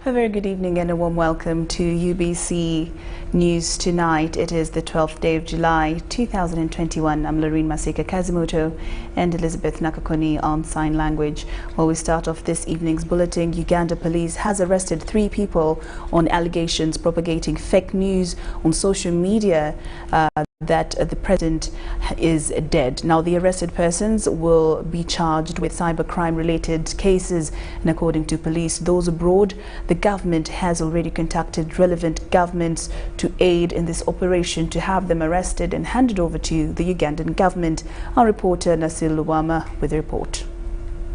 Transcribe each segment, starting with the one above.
A very good evening and a warm welcome to UBC News Tonight. It is the 12th day of July 2021. I'm Lauryn Masika Kazimoto and Elizabeth Nakakoni on sign language. While we start off this evening's bulletin, Uganda police has arrested 3 people on allegations propagating fake news on social media that the president is dead. Now, the arrested persons will be charged with cybercrime related cases, and according to police, those abroad, the government has already contacted relevant governments to aid in this operation to have them arrested and handed over to the Ugandan government. Our reporter Nasil Luwama with the report.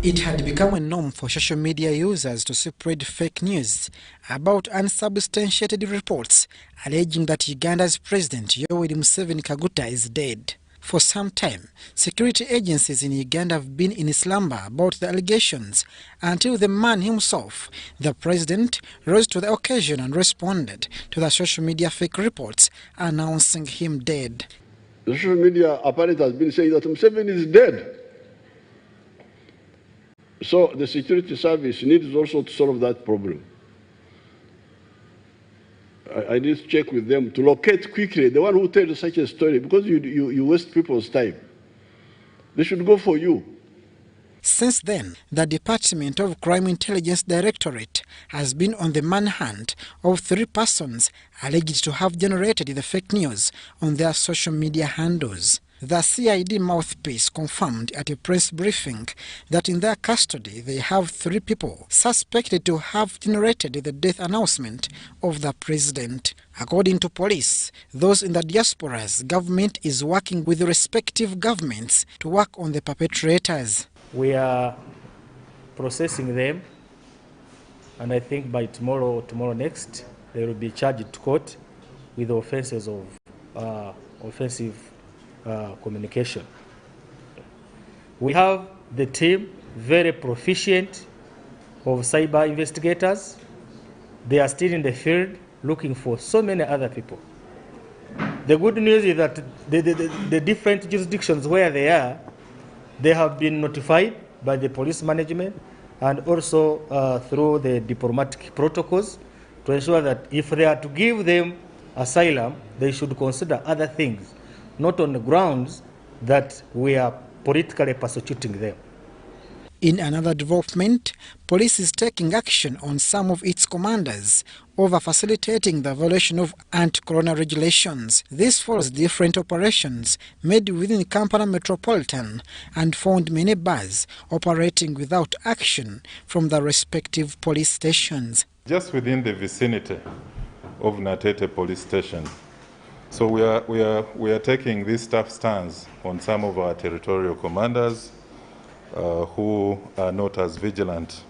It had become a norm for social media users to spread fake news about unsubstantiated reports alleging that Uganda's President Yoweri Museveni Kaguta is dead. For some time, security agencies in Uganda have been in slumber about the allegations until the man himself, the president, rose to the occasion and responded to the social media fake reports announcing him dead. The social media apparatus has been saying that Museveni is dead. So the security service needs also to solve that problem. I need to check with them to locate quickly the one who tells such a story, because you waste people's time. They should go for you. Since then, the Department of Crime Intelligence Directorate has been on the manhunt of 3 persons alleged to have generated the fake news on their social media handles. The CID mouthpiece confirmed at a press briefing that in their custody they have 3 people suspected to have generated the death announcement of the president. According to police, those in the diaspora's government is working with the respective governments to work on the perpetrators. We are processing them, and I think by tomorrow next, they will be charged to court with the offenses of offensive communication. We have the team very proficient of cyber investigators. They are still in the field looking for so many other people. The good news is that the different jurisdictions where they have been notified by the police management and also through the diplomatic protocols to ensure that if they are to give them asylum, they should consider other things, not on the grounds that we are politically persecuting them. In another development, police is taking action on some of its commanders over facilitating the violation of anti-corona regulations. This follows different operations made within Kampala Metropolitan and found many bars operating without action from the respective police stations. Just within the vicinity of Natete police station, so we are taking this tough stance on some of our territorial commanders who are not as vigilant.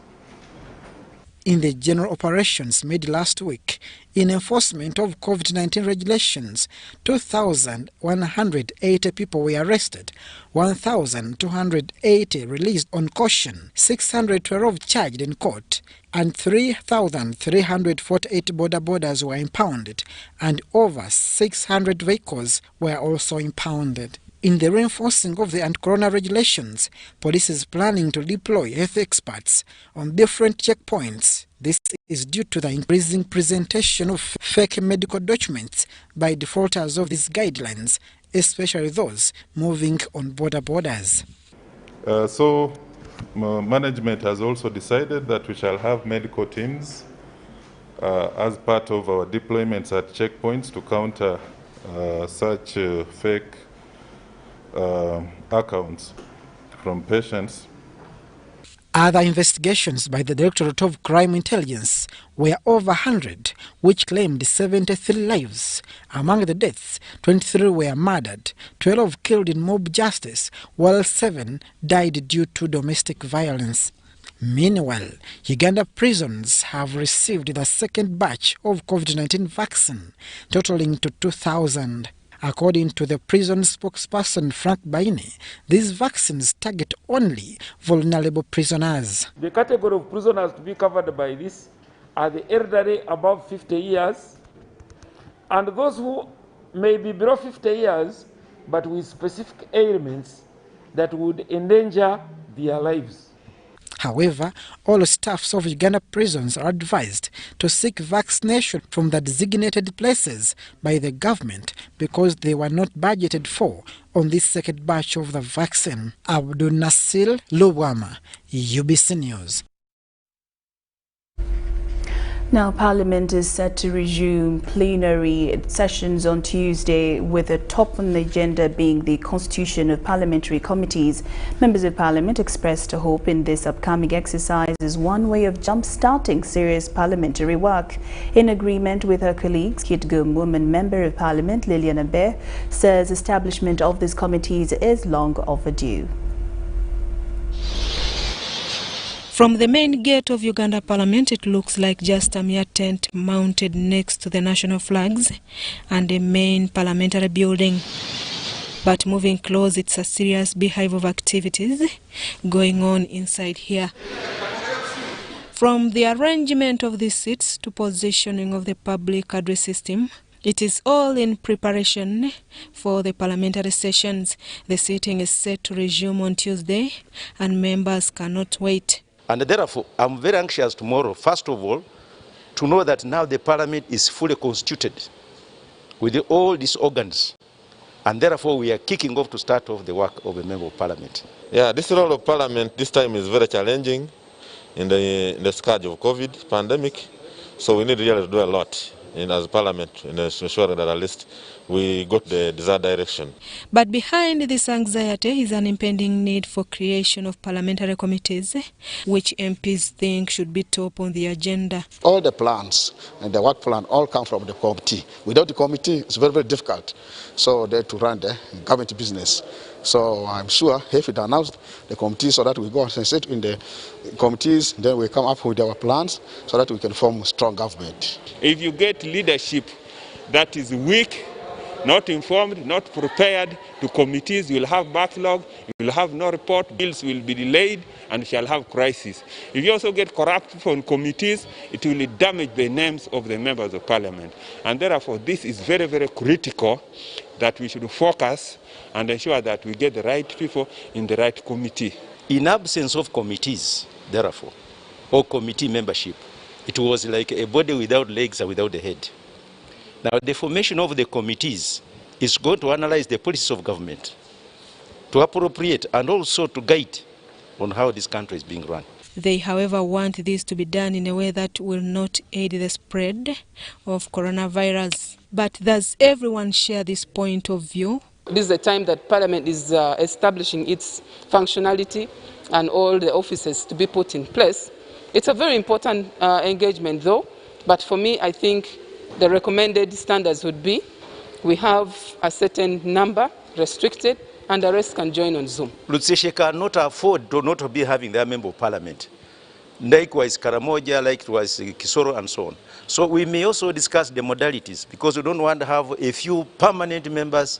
In the general operations made last week in enforcement of COVID-19 regulations, 2,180 people were arrested, 1,280 released on caution, 612 charged in court, and 3,348 border borders were impounded, and over 600 vehicles were also impounded. In the reinforcing of the anti-corona regulations, police is planning to deploy health experts on different checkpoints. This is due to the increasing presentation of fake medical documents by defaulters of these guidelines, especially those moving on border borders. So management has also decided that we shall have medical teams as part of our deployments at checkpoints to counter such fake accounts from patients. Other investigations by the Directorate of Crime Intelligence were over 100, which claimed 73 lives. Among the deaths, 23 were murdered, 12 killed in mob justice, while 7 died due to domestic violence. Meanwhile, Uganda prisons have received the second batch of COVID-19 vaccine, totaling to 2,000. According to the prison spokesperson Frank Baine, these vaccines target only vulnerable prisoners. The category of prisoners to be covered by this are the elderly above 50 years and those who may be below 50 years but with specific ailments that would endanger their lives. However, all staffs of Uganda prisons are advised to seek vaccination from the designated places by the government because they were not budgeted for on this second batch of the vaccine. Abdul Nasir Lubwama, UBC News. Now, Parliament is set to resume plenary sessions on Tuesday, with the top on the agenda being the constitution of parliamentary committees. Members of Parliament expressed hope in this upcoming exercise as one way of jump-starting serious parliamentary work. In agreement with her colleagues, Kitgum Woman Member of Parliament Lilian Abe says establishment of these committees is long overdue. From the main gate of Uganda Parliament, it looks like just a mere tent mounted next to the national flags and the main parliamentary building. But moving close, it's a serious beehive of activities going on inside here. From the arrangement of the seats to positioning of the public address system, it is all in preparation for the parliamentary sessions. The sitting is set to resume on Tuesday and members cannot wait. And therefore, I'm very anxious tomorrow, first of all, to know that now the parliament is fully constituted with all these organs. And therefore, we are kicking off to start off the work of a member of parliament. Yeah, this role of parliament this time is very challenging in the scourge of COVID pandemic. So we need really to do a lot as parliament in ensuring that at least we got the desired direction. But behind this anxiety is an impending need for creation of parliamentary committees, which MPs think should be top on the agenda. All the plans and the work plan all come from the committee. Without the committee, it's very, very difficult. So they to run the government business. So I'm sure if it announced the committee so that we go and sit in the committees, then we come up with our plans so that we can form a strong government. If you get leadership that is weak, not informed, not prepared to committees, you will have backlog, you will have no report, bills will be delayed, and shall have crisis. If you also get corrupt from committees, it will damage the names of the members of parliament. And therefore, this is very, very critical that we should focus and ensure that we get the right people in the right committee. In absence of committees, therefore, or committee membership, it was like a body without legs and without a head. Now, the formation of the committees is going to analyze the policies of government, to appropriate and also to guide on how this country is being run. They, however, want this to be done in a way that will not aid the spread of coronavirus. But does everyone share this point of view? This is the time that Parliament is establishing its functionality and all the offices to be put in place. It's a very important engagement, though, but for me, I think the recommended standards would be we have a certain number restricted and the rest can join on Zoom. Lutseshe cannot afford to not be having their member of parliament. Likewise, Karamoja, likewise Kisoro, and so on. So we may also discuss the modalities because we don't want to have a few permanent members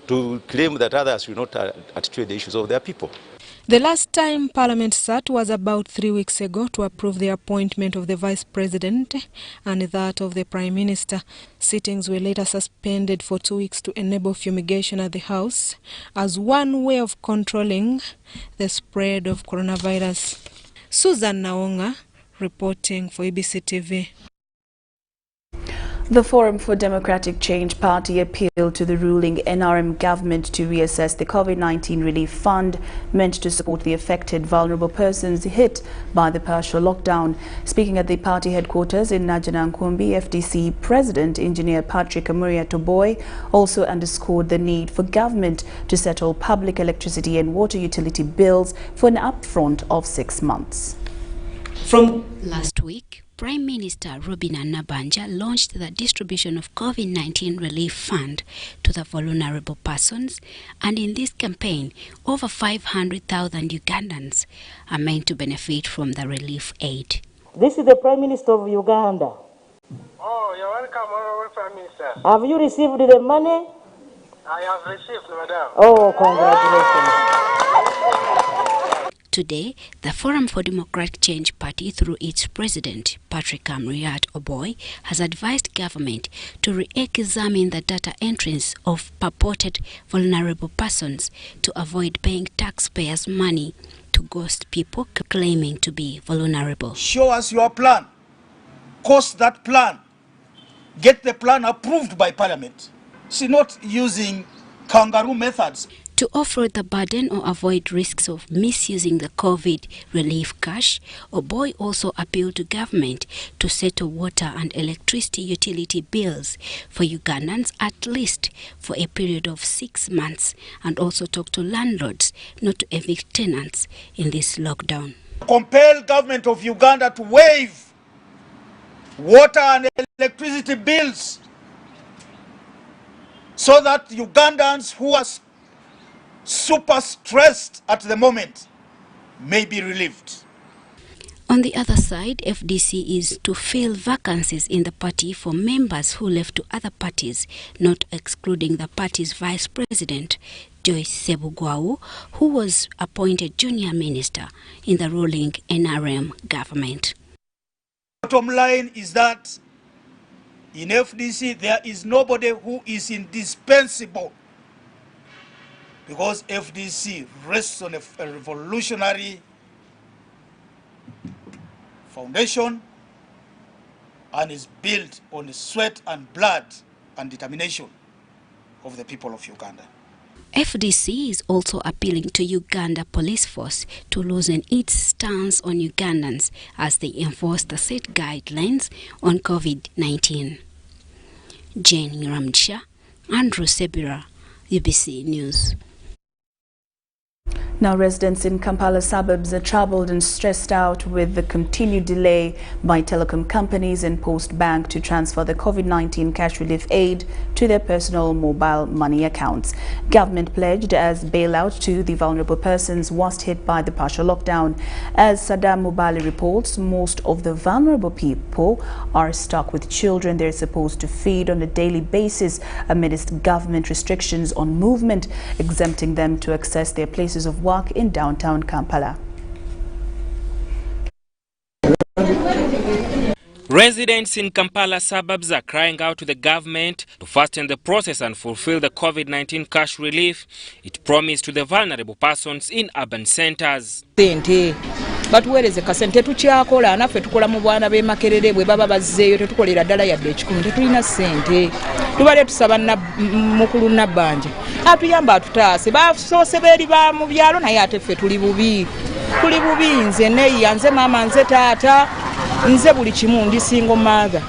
to claim that others will not attitude the issues of their people. The last time Parliament sat was about 3 weeks ago to approve the appointment of the Vice President and that of the Prime Minister. Sittings were later suspended for 2 weeks to enable fumigation at the House as one way of controlling the spread of coronavirus. Susan Naonga reporting for UBC TV. The Forum for Democratic Change Party appealed to the ruling NRM government to reassess the COVID-19 Relief Fund meant to support the affected vulnerable persons hit by the partial lockdown. Speaking at the party headquarters in Najanankumbi, FDC President Engineer Patrick Amuria Toboy also underscored the need for government to settle public electricity and water utility bills for an upfront of 6 months. From last week, Prime Minister Robina Nabanja launched the distribution of COVID-19 Relief Fund to the vulnerable persons, and in this campaign, over 500,000 Ugandans are meant to benefit from the relief aid. This is the Prime Minister of Uganda. Oh, you're welcome, Prime Minister. Have you received the money? I have received, madam. Oh, congratulations. Today, the Forum for Democratic Change Party, through its president, Patrick Amriat Oboy, has advised government to re-examine the data entries of purported vulnerable persons to avoid paying taxpayers' money to ghost people claiming to be vulnerable. Show us your plan, cost that plan, get the plan approved by Parliament. See, not using kangaroo methods. To offload the burden or avoid risks of misusing the COVID relief cash, Oboy also appealed to government to settle water and electricity utility bills for Ugandans at least for a period of 6 months, and also talk to landlords not to evict tenants in this lockdown. Compel government of Uganda to waive water and electricity bills so that Ugandans who are super stressed at the moment may be relieved. On the other side, FDC is to fill vacancies in the party for members who left to other parties, not excluding the party's vice president, Joyce Sebugwau, who was appointed junior minister in the ruling NRM government. Bottom line is that in FDC there is nobody who is indispensable, because FDC rests on a revolutionary foundation and is built on the sweat and blood and determination of the people of Uganda. FDC is also appealing to Uganda Police Force to loosen its stance on Ugandans as they enforce the set guidelines on COVID-19. Jane Ramsha, Andrew Sebira, UBC News. Now, residents in Kampala suburbs are troubled and stressed out with the continued delay by telecom companies and Post Bank to transfer the COVID-19 cash relief aid to their personal mobile money accounts. Government pledged as bailout to the vulnerable persons worst hit by the partial lockdown. As Saddam Mubali reports, most of the vulnerable people are stuck with children they're supposed to feed on a daily basis amidst government restrictions on movement, exempting them to access their places of work in downtown Kampala. Residents in Kampala suburbs are crying out to the government to fasten the process and fulfill the COVID-19 cash relief it promised to the vulnerable persons in urban centers. Batuweereze kasente tukyakola naffe tukola mu bwana b'e Makerere bwe baba bazzeeyo tetukolera ddala yadde ekikumi tetulina ssente tubale tusaba mukulu Nabbanja atuyamba atutaase basoose beeri ba mu byalo naye ate ffe tuli bubi nze neeya nze maama nze taata nze buli kimu ndi single mother.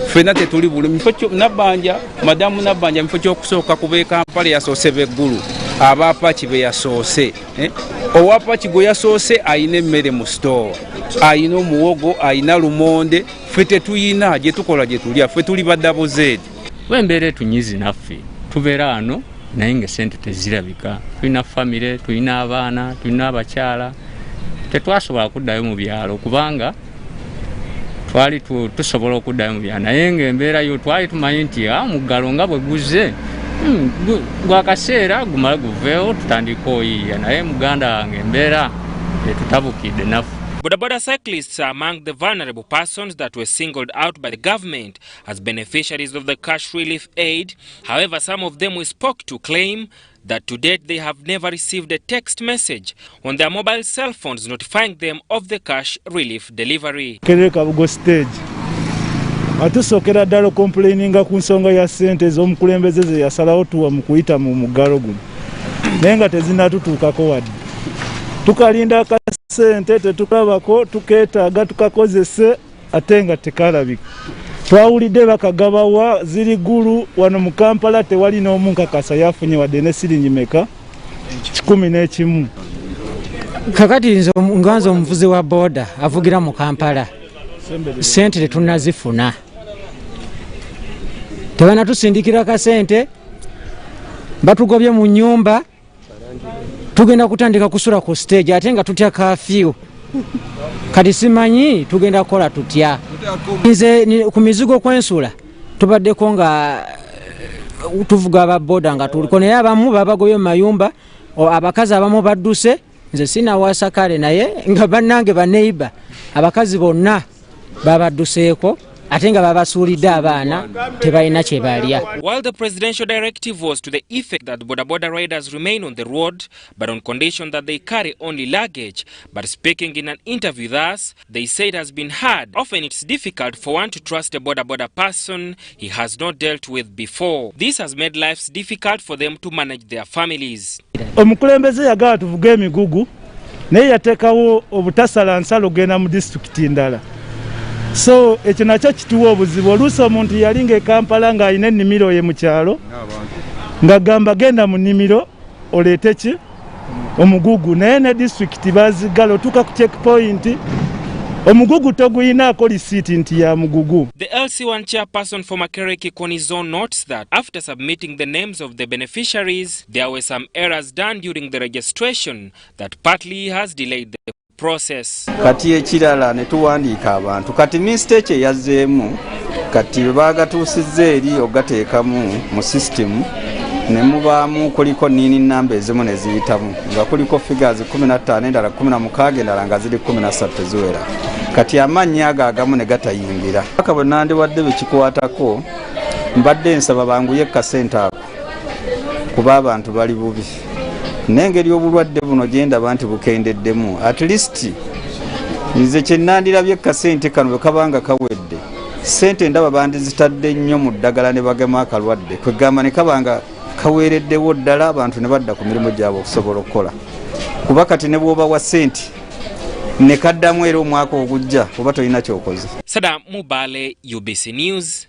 Ffenna tetuli bulumi Nabbanja madamu Nabbanja mufo ky'okusooka kuba Kampala yasoose beggulu abapaki be yasoose owapaki gwe yasoose ayina emmere mu store ayina omuwogo ayina lumonde ffe tetuyina gye tukola gye tulya ffe tuli baddabozeedi wembeera etunyizi naffe tubeera wano naye ng'essente tezirabika tulina famire tulina abaana tulina abakyala tetwasobola kuddayo mu byalo kubanga twali tusobola okuddayo mu byalo naye ng'embeera yo twali tumanyi nti muggalo nga bwe guzze gwakaseera gumala guveewo tutandika oyiiya naye muganda wange embeera etutabukidde naffe. Bodaboda cyclists are among the vulnerable persons that were singled out by the government as beneficiaries of the cash relief aid. However, some of them we spoke to claim that to date they have never received a text message on their mobile cell phones notifying them of the cash relief delivery. Atusokera ddala complaininga ku nsonga ya ssente z'omukulembeze ze yasalawo tuwa mu kuyita mu muggalo guno naye nga tezinatutuukako wadde tukalinda akasente tetukalabako tukeetaaga tukakozese ate nga tekalabika twawulidde bakagabawa ziri ggulu wano mu Kampala tewali n'omu nkakasa yafunye wadde ne siringi meka 11 kakati nze nganze omuvuzi wa boda avugira mu Kampala sente tetunazifuna tebana tusindikira kasente batugobye mu nyumba tugenda kutandika kusula ku stage ate nga tutya kafyu kati simanyi tugenda kola tutya nze ku mizigo kwensula tubaddeko nga tuvuga ababoda nga tuliko naye abamu babagobye mu mayumba abakazi abamu badduse nze sinawaasa kale naye nga bannange baneiba abakazi bonna babadduseeko ate nga babasuulidde abaana tebalina kye balya. While the presidential directive was to the effect that boda riders remain on the road, but on condition that they carry only luggage, but speaking in an interview with us, they say it has been hard. Often it's difficult for one to trust a boda person he has not dealt with before. This has made lives difficult for them to manage their families. Omukulembeze yagala tuvuge emigugu naye yateekawo obutasala nsalo genda mu disitulikiti ndala. So ekyo nakyo kituwa obuzibu. Oluusi omuntu yalinga e Kampala ng'alina ennimiro ye mu kyalo ng'agamba genda mu nnimiro oleete ki omugugu, naye ne disitulikiti baazigala otuuka ku checkpoint omugugu toguyinaako lisiiti nti ya mugugu. The LC1 chairperson for Makerere Koni zone notes that after submitting the names of the beneficiaries, there were some errors done during the registration that partly has delayed the process. Kati ekirala ne tuwandiika abantu kati mistake yazzeemu kati baagatuusizza eri ogateekamu mu system ne mubaamu kuliko nini namba ezimu ne ziyitamu nga kuliko figures 15 endala 16 endala nga ziri 13 ziwera kati amannya ago agamu ne gatayingira. Paka bwe nandiwadde bekikwatako mbadde nsaba banguye kasente ako kuba abantu bali bubi n'engeri obulwadde buno genda banti bukendeddemu at least nze kye nandirabye kasente kano bwe kabanga kawedde sente ndaba bandizitadde nnyo mu ddagala ne bagema akalwadde kwegamba ne kabanga kaweereddewo ddala abantu ne badda ku mirimu gyabwe okusobola okukola kuba kati ne bw'oba wa sente ne kaddamu era omwaka ogujja oba tolina kyokoze. Sadam Mubale, UBC News.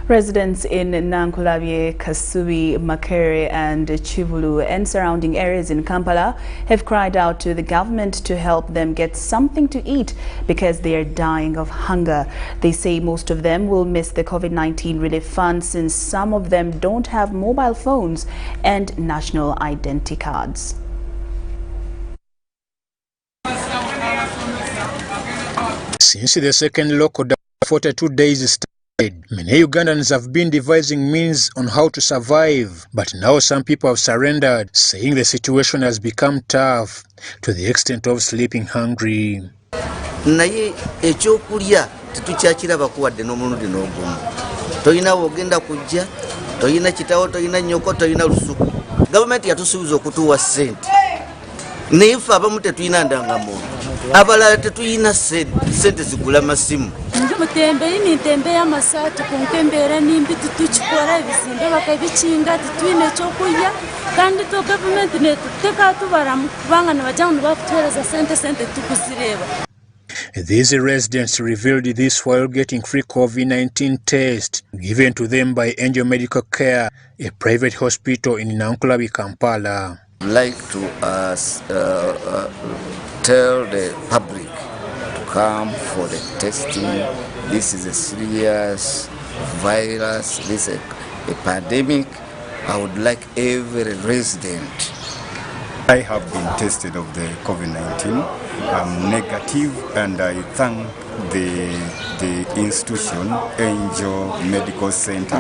Residents in Nankulabi, Kasubi, Makerere and Chivulu and surrounding areas in Kampala have cried out to the government to help them get something to eat because they are dying of hunger. They say most of them will miss the COVID-19 Relief Fund since some of them don't have mobile phones and national identity cards. Since the second lockdown 42 days started, many Ugandans have been devising means on how to survive, but now some people have surrendered, saying the situation has become tough to the extent of sleeping hungry. Naye ekyokulya tetukyakirabako wadde n'omulundi n'ogumu. Toyina wogenda kujja, toyina kitawo, toyina nnyoko, toyina lusuku. Gavumenti yatusuubiza okutuwa ssente. Naye ffe abamu tetuyina ndangamuntu. Abalala tetuyina ssente zigula masimu. Mutembe ni tembe ya masatu kunkembera nimbi tutukikora bizimbe bakabikinga tutwine cyokulya kandi to government ne tuteka tubaramu kubanga nabajyangu bakutwereza sente tukuzireba. These residents revealed this while getting free COVID-19 test given to them by Angel Medical Care, a private hospital in Nankulabi, Kampala. I'd like to tell the public to come for the testing. This is a serious virus, this is a pandemic. I would like every resident. I have been tested of the COVID-19. I'm negative and I thank the institution, Angel Medical Center,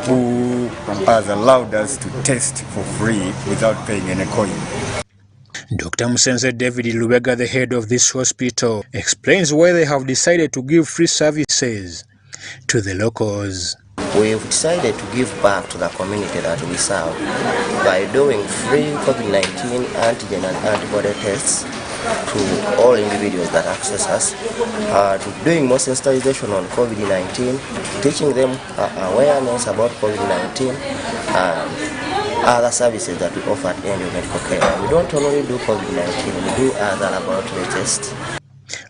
who has allowed us to test for free without paying any coin. Dr. Musenze David Lubega, the head of this hospital, explains why they have decided to give free services to the locals. We've decided to give back to the community that we serve by doing free COVID-19 antigen and antibody tests to all individuals that access us, to doing more sensitization on COVID-19, teaching them awareness about COVID-19, and other services that we offer at Angel Medical Care. We don't only do COVID-19, we do other laboratory tests.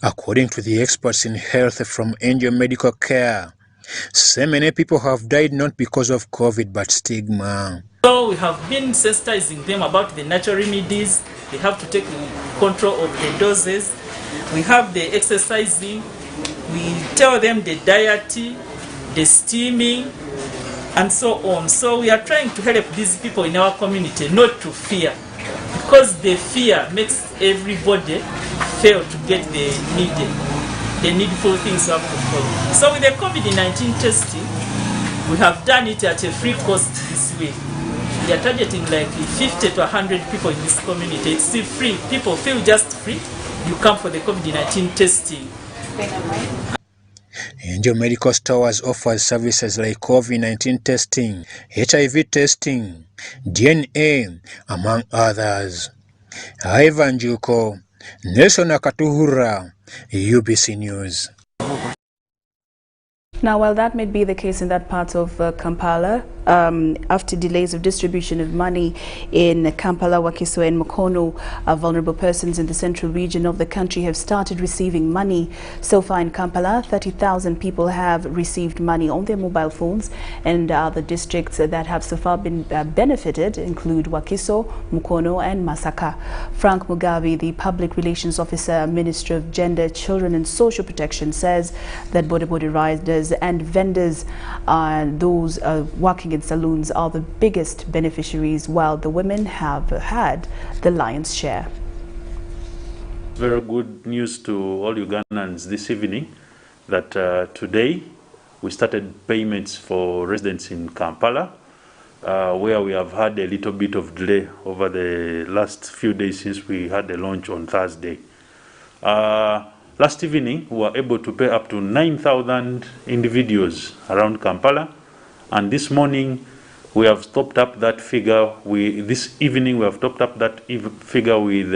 According to the experts in health from Angel Medical Care, so many people have died not because of COVID but stigma. So we have been sensitizing them about the natural remedies. They have to take control of the doses. We have the exercising. We tell them the diet, the steaming, and so on. So we are trying to help these people in our community not to fear, because the fear makes everybody fail to get the needful things up to follow. So with the COVID-19 testing, we have done it at a free cost this way. We are targeting like 50 to 100 people in this community. It's still free. People feel just free. You come for the COVID-19 testing. Angel Medical Stores offers services like COVID-19 testing, HIV testing, DNA, among others. Ivan Juko, Nelson Akatuhura, UBC News. Now, while that may be the case in that part of Kampala, after delays of distribution of money in Kampala, Wakiso and Mukono, vulnerable persons in the central region of the country have started receiving money. So far in Kampala, 30,000 people have received money on their mobile phones, and the districts that have so far been benefited include Wakiso, Mukono and Masaka. Frank Mugabe, the Public Relations Officer, Minister of Gender, Children and Social Protection, says that border riders and vendors, those working in saloons, are the biggest beneficiaries, while the women have had the lion's share. Very good news to all Ugandans this evening that today we started payments for residents in Kampala, where we have had a little bit of delay over the last few days since we had the launch on Thursday. Last evening, we were able to pay up to 9,000 individuals around Kampala, and this morning we have topped up that figure. This evening we have topped up that figure with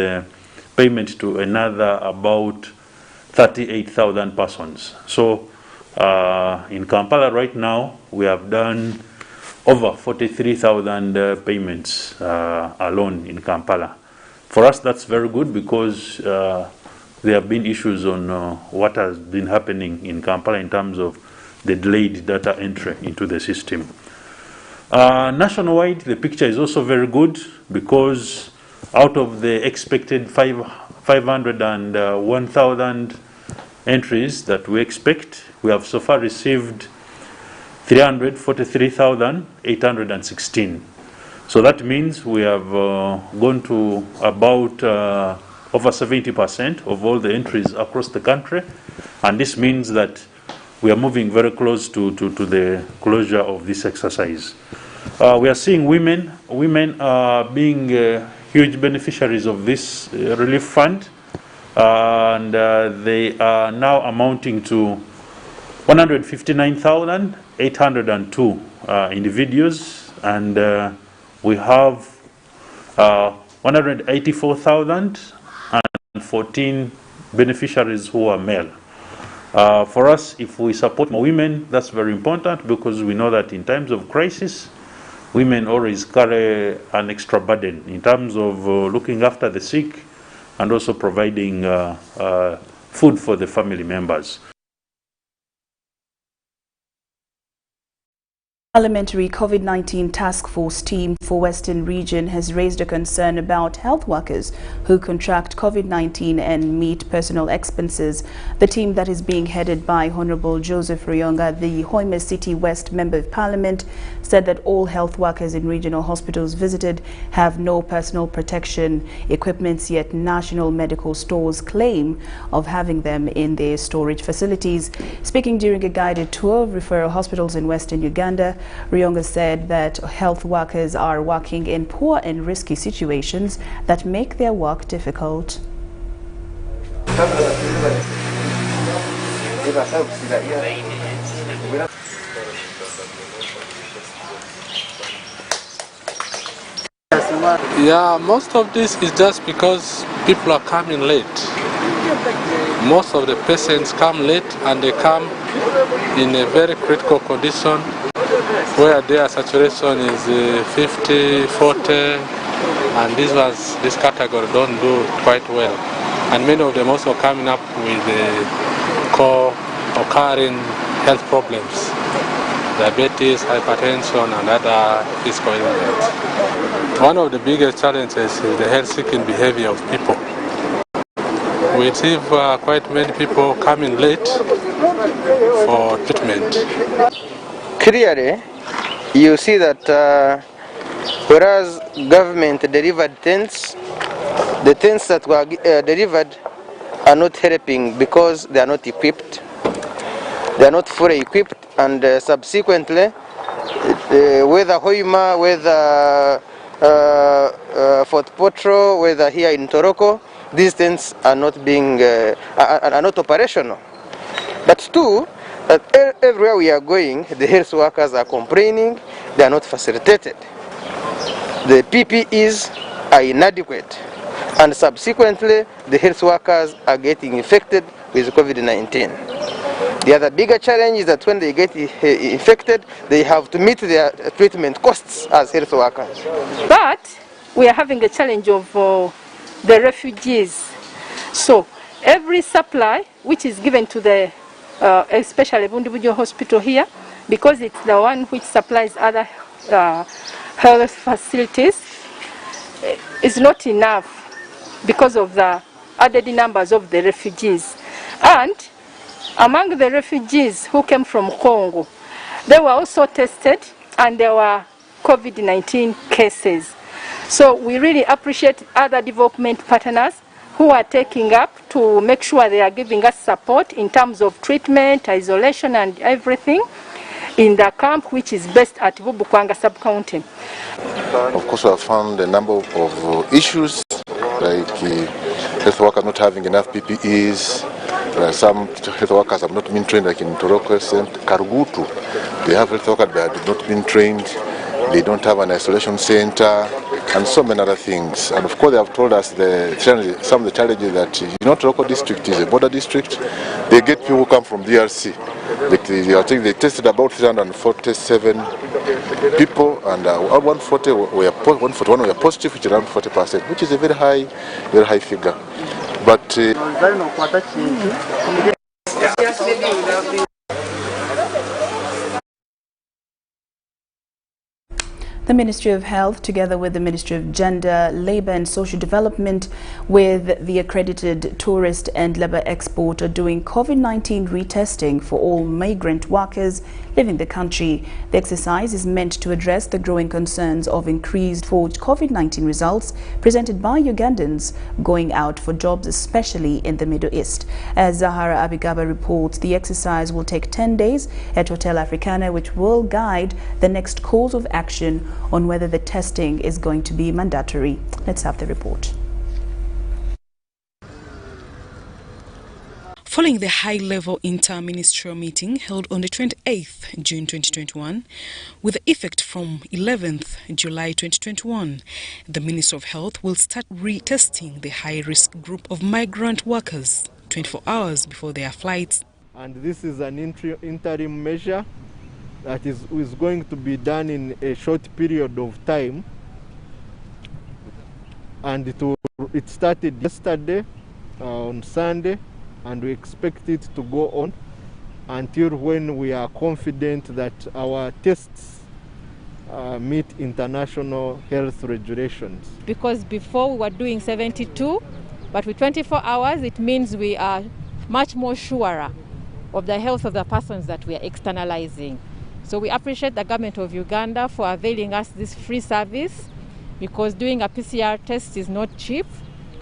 payment to another about 38,000 persons. So in Kampala right now, we have done over 43,000 payments alone in Kampala. For us, that's very good because there have been issues on what has been happening in Kampala in terms of the delayed data entry into the system. Nationwide, the picture is also very good because out of the expected 501,000 entries that we expect, we have so far received 343,816. So that means we have gone to about over 70% of all the entries across the country, and this means that we are moving very close to the closure of this exercise. We are seeing women being huge beneficiaries of this relief fund, and they are now amounting to 159,802 individuals, and we have 184,014 beneficiaries who are male. For us, if we support more women, that's very important because we know that in times of crisis, women always carry an extra burden in terms of looking after the sick and also providing food for the family members. Parliamentary COVID-19 Task Force team for Western Region has raised a concern about health workers who contract COVID-19 and meet personal expenses. The team that is being headed by Honorable Joseph Ruyonga, the Hoima City West Member of Parliament, said that all health workers in regional hospitals visited have no personal protection equipment, yet national medical stores claim of having them in their storage facilities. Speaking during a guided tour of referral hospitals in Western Uganda, Ruyonga said that health workers are working in poor and risky situations that make their work difficult. Yeah, most of this is just because people are coming late. Most of the patients come late and they come in a very critical condition where their saturation is 50, 40, and this category don't do quite well. And many of them also coming up with co-occurring health problems, diabetes, hypertension, and other physical ailments. One of the biggest challenges is the health-seeking behavior of people. We receive quite many people coming late for treatment. Clearly, you see that whereas government delivered tents, the tents that were delivered are not helping because they are not equipped. They are not fully equipped, and subsequently whether Hoima, whether Fort Potro, whether here in Toroko, these tents are not being are not operational. But two, that everywhere we are going, the health workers are complaining they are not facilitated. The PPEs are inadequate, and subsequently the health workers are getting infected with COVID-19. The other bigger challenge is that when they get infected, they have to meet their treatment costs as health workers. But we are having a challenge of the refugees. So every supply which is given to the especially Bundubujo hospital here, because it's the one which supplies other health facilities, is not enough because of the added numbers of the refugees. And among the refugees who came from Congo, they were also tested and there were COVID-19 cases. So we really appreciate other development partners who are taking up to make sure they are giving us support in terms of treatment, isolation and everything in the camp which is based at Bubukwanga sub-county. Of course, we have found a number of issues like health workers not having enough PPEs. Some health workers have not been trained, like in Toroko and Karugutu. They have health workers that have not been trained. They don't have an isolation center, and so many other things. And of course, they have told us some of the challenges that, Toroko district is a border district. They get people who come from DRC. I think they tested about 347 people, and 141 were positive, which is around 40%, which is a very high figure. But the Ministry of Health, together with the Ministry of Gender, Labour and Social Development, with the accredited tourist and labour export, are doing COVID-19 retesting for all migrant workers leaving the country. The exercise is meant to address the growing concerns of increased forged COVID-19 results presented by Ugandans going out for jobs, especially in the Middle East. As Zahara Abigaba reports, the exercise will take 10 days at Hotel Africana, which will guide the next course of action on whether the testing is going to be mandatory. Let's have the report. Following the high-level inter-ministerial meeting held on the 28th June 2021, with effect from 11th July 2021, the Ministry of Health will start retesting the high-risk group of migrant workers 24 hours before their flights. And this is an interim measure that is going to be done in a short period of time. And it started yesterday on Sunday, and we expect it to go on until when we are confident that our tests meet international health regulations. Because before we were doing 72, but with 24 hours, it means we are much more surer of the health of the persons that we are externalizing. So we appreciate the government of Uganda for availing us this free service, because doing a PCR test is not cheap,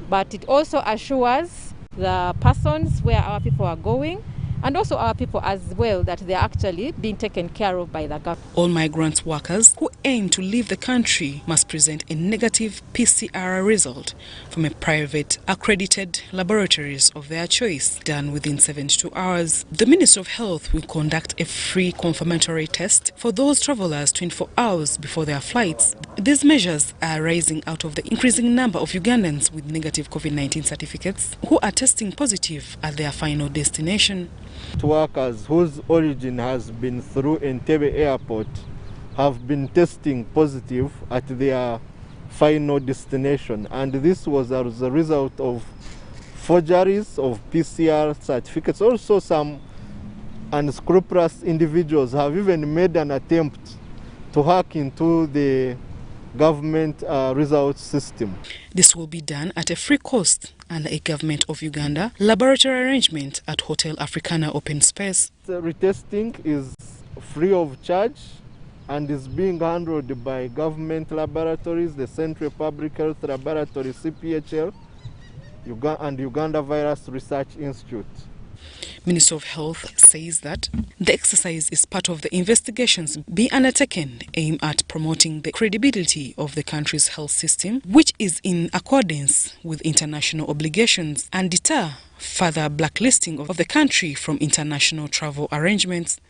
but it also assures the persons where our people are going, and also our people as well, that they are actually being taken care of by the government. All migrant workers who aim to leave the country must present a negative PCR result from a private accredited laboratories of their choice, done within 72 hours. The Ministry of Health will conduct a free confirmatory test for those travelers 24 hours before their flights. These measures are arising out of the increasing number of Ugandans with negative COVID-19 certificates who are testing positive at their final destination. Workers whose origin has been through Entebbe Airport have been testing positive at their final destination, and this was as a result of forgeries of PCR certificates. Also, some unscrupulous individuals have even made an attempt to hack into the government results system. This will be done at a free cost under a Government of Uganda laboratory arrangement at Hotel Africana Open Space. The retesting is free of charge and is being handled by government laboratories, the Central Public Health Laboratory, CPHL, and Uganda Virus Research Institute. Minister of Health says that the exercise is part of the investigations being undertaken aimed at promoting the credibility of the country's health system, which is in accordance with international obligations, and deter further blacklisting of the country from international travel arrangements.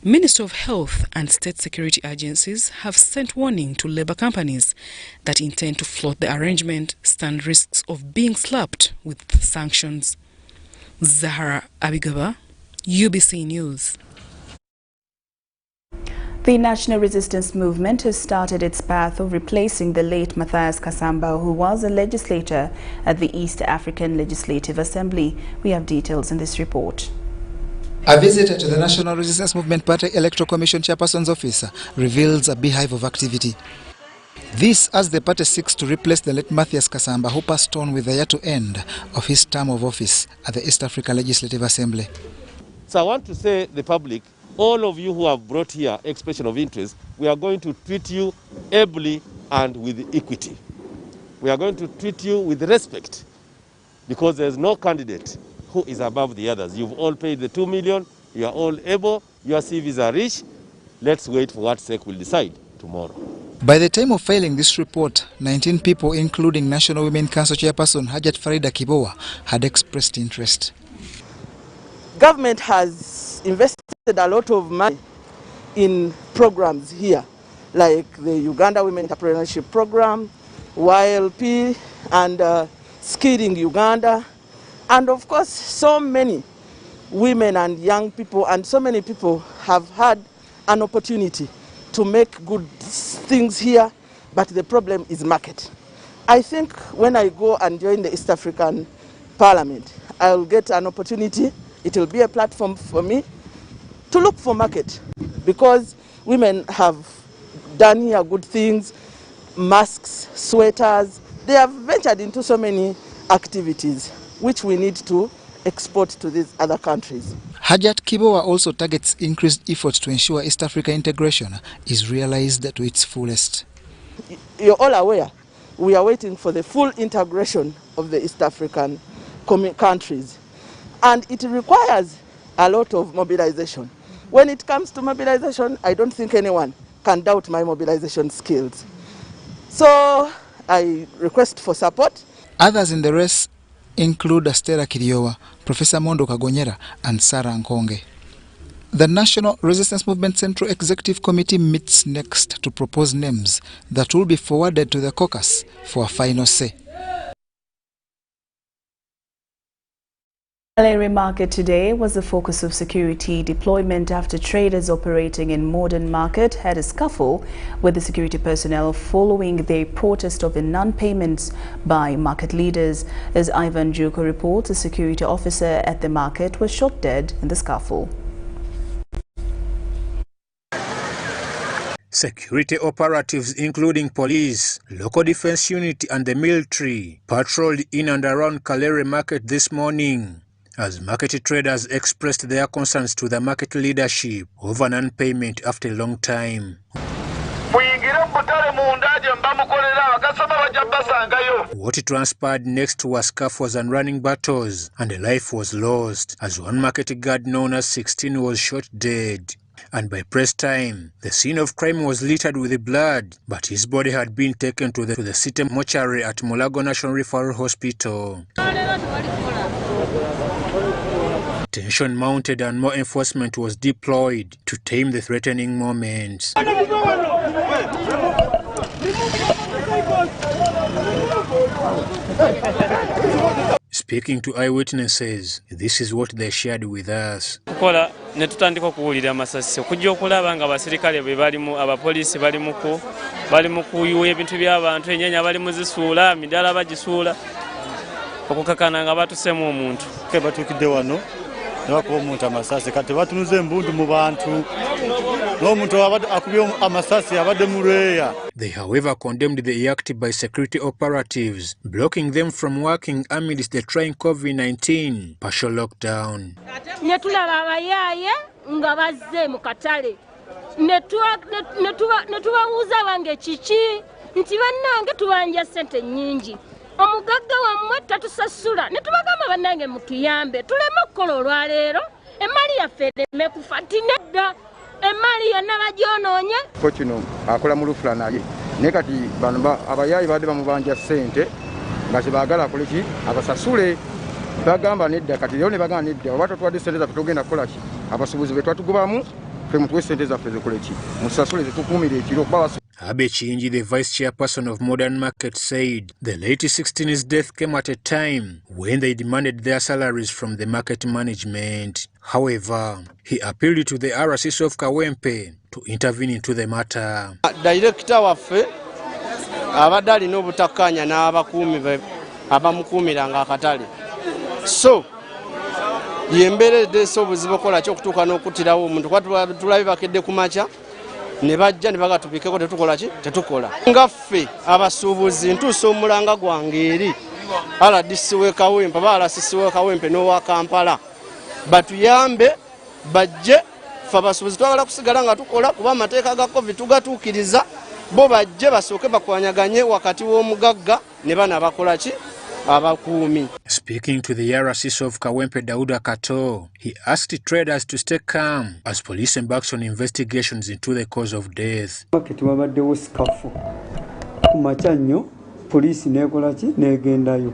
Minister of Health and state security agencies have sent warning to labour companies that intend to float the arrangement stand risks of being slapped with sanctions. Zahara Abigaba, UBC News. The National Resistance Movement has started its path of replacing the late Matthias Kasamba, who was a legislator at the East African Legislative Assembly. We have details in this report. A visit to the National Resistance Movement Party Electoral Commission Chairperson's office reveals a beehive of activity. This as the party seeks to replace the late Matthias Kasamba, who passed on with the year to end of his term of office at the East Africa Legislative Assembly. So I want to say to the public, all of you who have brought here expression of interest, we are going to treat you ably and with equity. We are going to treat you with respect, because there is no candidate who is above the others. You've all paid the 2 million, you are all able, your CVs are rich. Let's wait for what SEC will decide tomorrow. By the time of filing this report, 19 people, including National Women Council Chairperson Hajat Farida Kibowa, had expressed interest. Government has invested a lot of money in programs here, like the Uganda Women Entrepreneurship Program, YLP, and Skilling Uganda, and of course so many women and young people and so many people have had an opportunity to make good things here, but the problem is market. I think when I go and join the East African Parliament, I will get an opportunity. It will be a platform for me to look for market, because women have done here good things, masks, sweaters. They have ventured into so many activities which we need to export to these other countries. Hajat Kibowa also targets increased efforts to ensure East Africa integration is realized to its fullest. You're all aware, we are waiting for the full integration of the East African countries, and it requires a lot of mobilization. When it comes to mobilization, I don't think anyone can doubt my mobilization skills. So I request for support. Others in the race include Astera Kiriowa, Professor Mondo Kagonyera, and Sarah Nkonge. The National Resistance Movement Central Executive Committee meets next to propose names that will be forwarded to the caucus for a final say. Lauryn Market today was the focus of security deployment after traders operating in Modern Market had a scuffle with the security personnel following their protest of the non-payments by market leaders. As Ivan Juko reports, a security officer at the market was shot dead in the scuffle. Security operatives including police, local defense unit and the military patrolled in and around Lauryn Market this morning, as market traders expressed their concerns to the market leadership over non-payment after a long time. What transpired next was scuffles and running battles, and a life was lost as one market guard known as 16 was shot dead. And by press time, the scene of crime was littered with blood, but his body had been taken to the city mortuary at Mulago National Referral Hospital. Tension mounted and more enforcement was deployed to tame the threatening moments. Speaking to eyewitnesses, this is what they shared with us. Netutandika kuwulira amasasi okujja okulaba nga abasirikale bwe balimu abapoliisi bali mu kuyuwa ebintu by'abantu, ennyanya bali mu zisuula, midala bagisuula, okukakana nga batusemu omuntu. Batukidde wano ne bakuba omuntu amasasi, kati batunuza embundu mu bantu n'omuntu akubye amasasi abadde mu lweya. They however condemned the act by security operatives, blocking them from working amidst the trying COVID-19 partial lockdown. Netulaba abayaaye nga bazze mu katale netubabuuza bange kiki nti bannange tubanja ssente nnyingi omugagga wammwe tatusasula ne tubagamba bannange mutuyambe tuleme okukola olwaleero emali yaffe ereme kufa tinedda emali yonna bagyonoonye ko kino akola mu lufula naye naye kati bano abayaayi badde bamubanja ssente nga tebaagala akole ki abasasule bagamba nedda kati lero ne bagamba nedda oba totwadde ssente zaffe togenda kukola ki abasuubuzi be twatugubamu ffe mutuwe ssente zaffe zikole ki musasule tetukuumire ekiro kuba Abe Chinji, the vice chairperson of Modern Market, said the late 16's death came at a time when they demanded their salaries from the market management. However, he appealed to the RCC of Kawempe to intervene into the matter. Director waffe abadde alina obutakkaanya n'abakuumi abamukuumiranga akatale. So yembeera edeese obuzibu okola ki okutuuka n'okuttirawo omuntu kuba tulabe bakedde ku makya ne bajja ne bagatupikeko tetukola ki tetukola ngaffe abasuubuzi ntuusa omulanga gwange eri RDC w'e Kawempe RCC w'e Kawempe n'owa Kampala batuyambe bajje ffe abasuubuzi twagala kusigala nga tukola kuba amateeka ga COVID tugatuukiriza bo bajje basooke bakwanyaganye wakati w'omugagga ne bana bakola ki abakuumi. Speaking to the RCC of Kawempe, Dauda Kato, he asked traders to stay calm as police embarks on investigations into the cause of death. Wabaddewo sikafu kumakya nnyo poliisi neekola ki neegendayo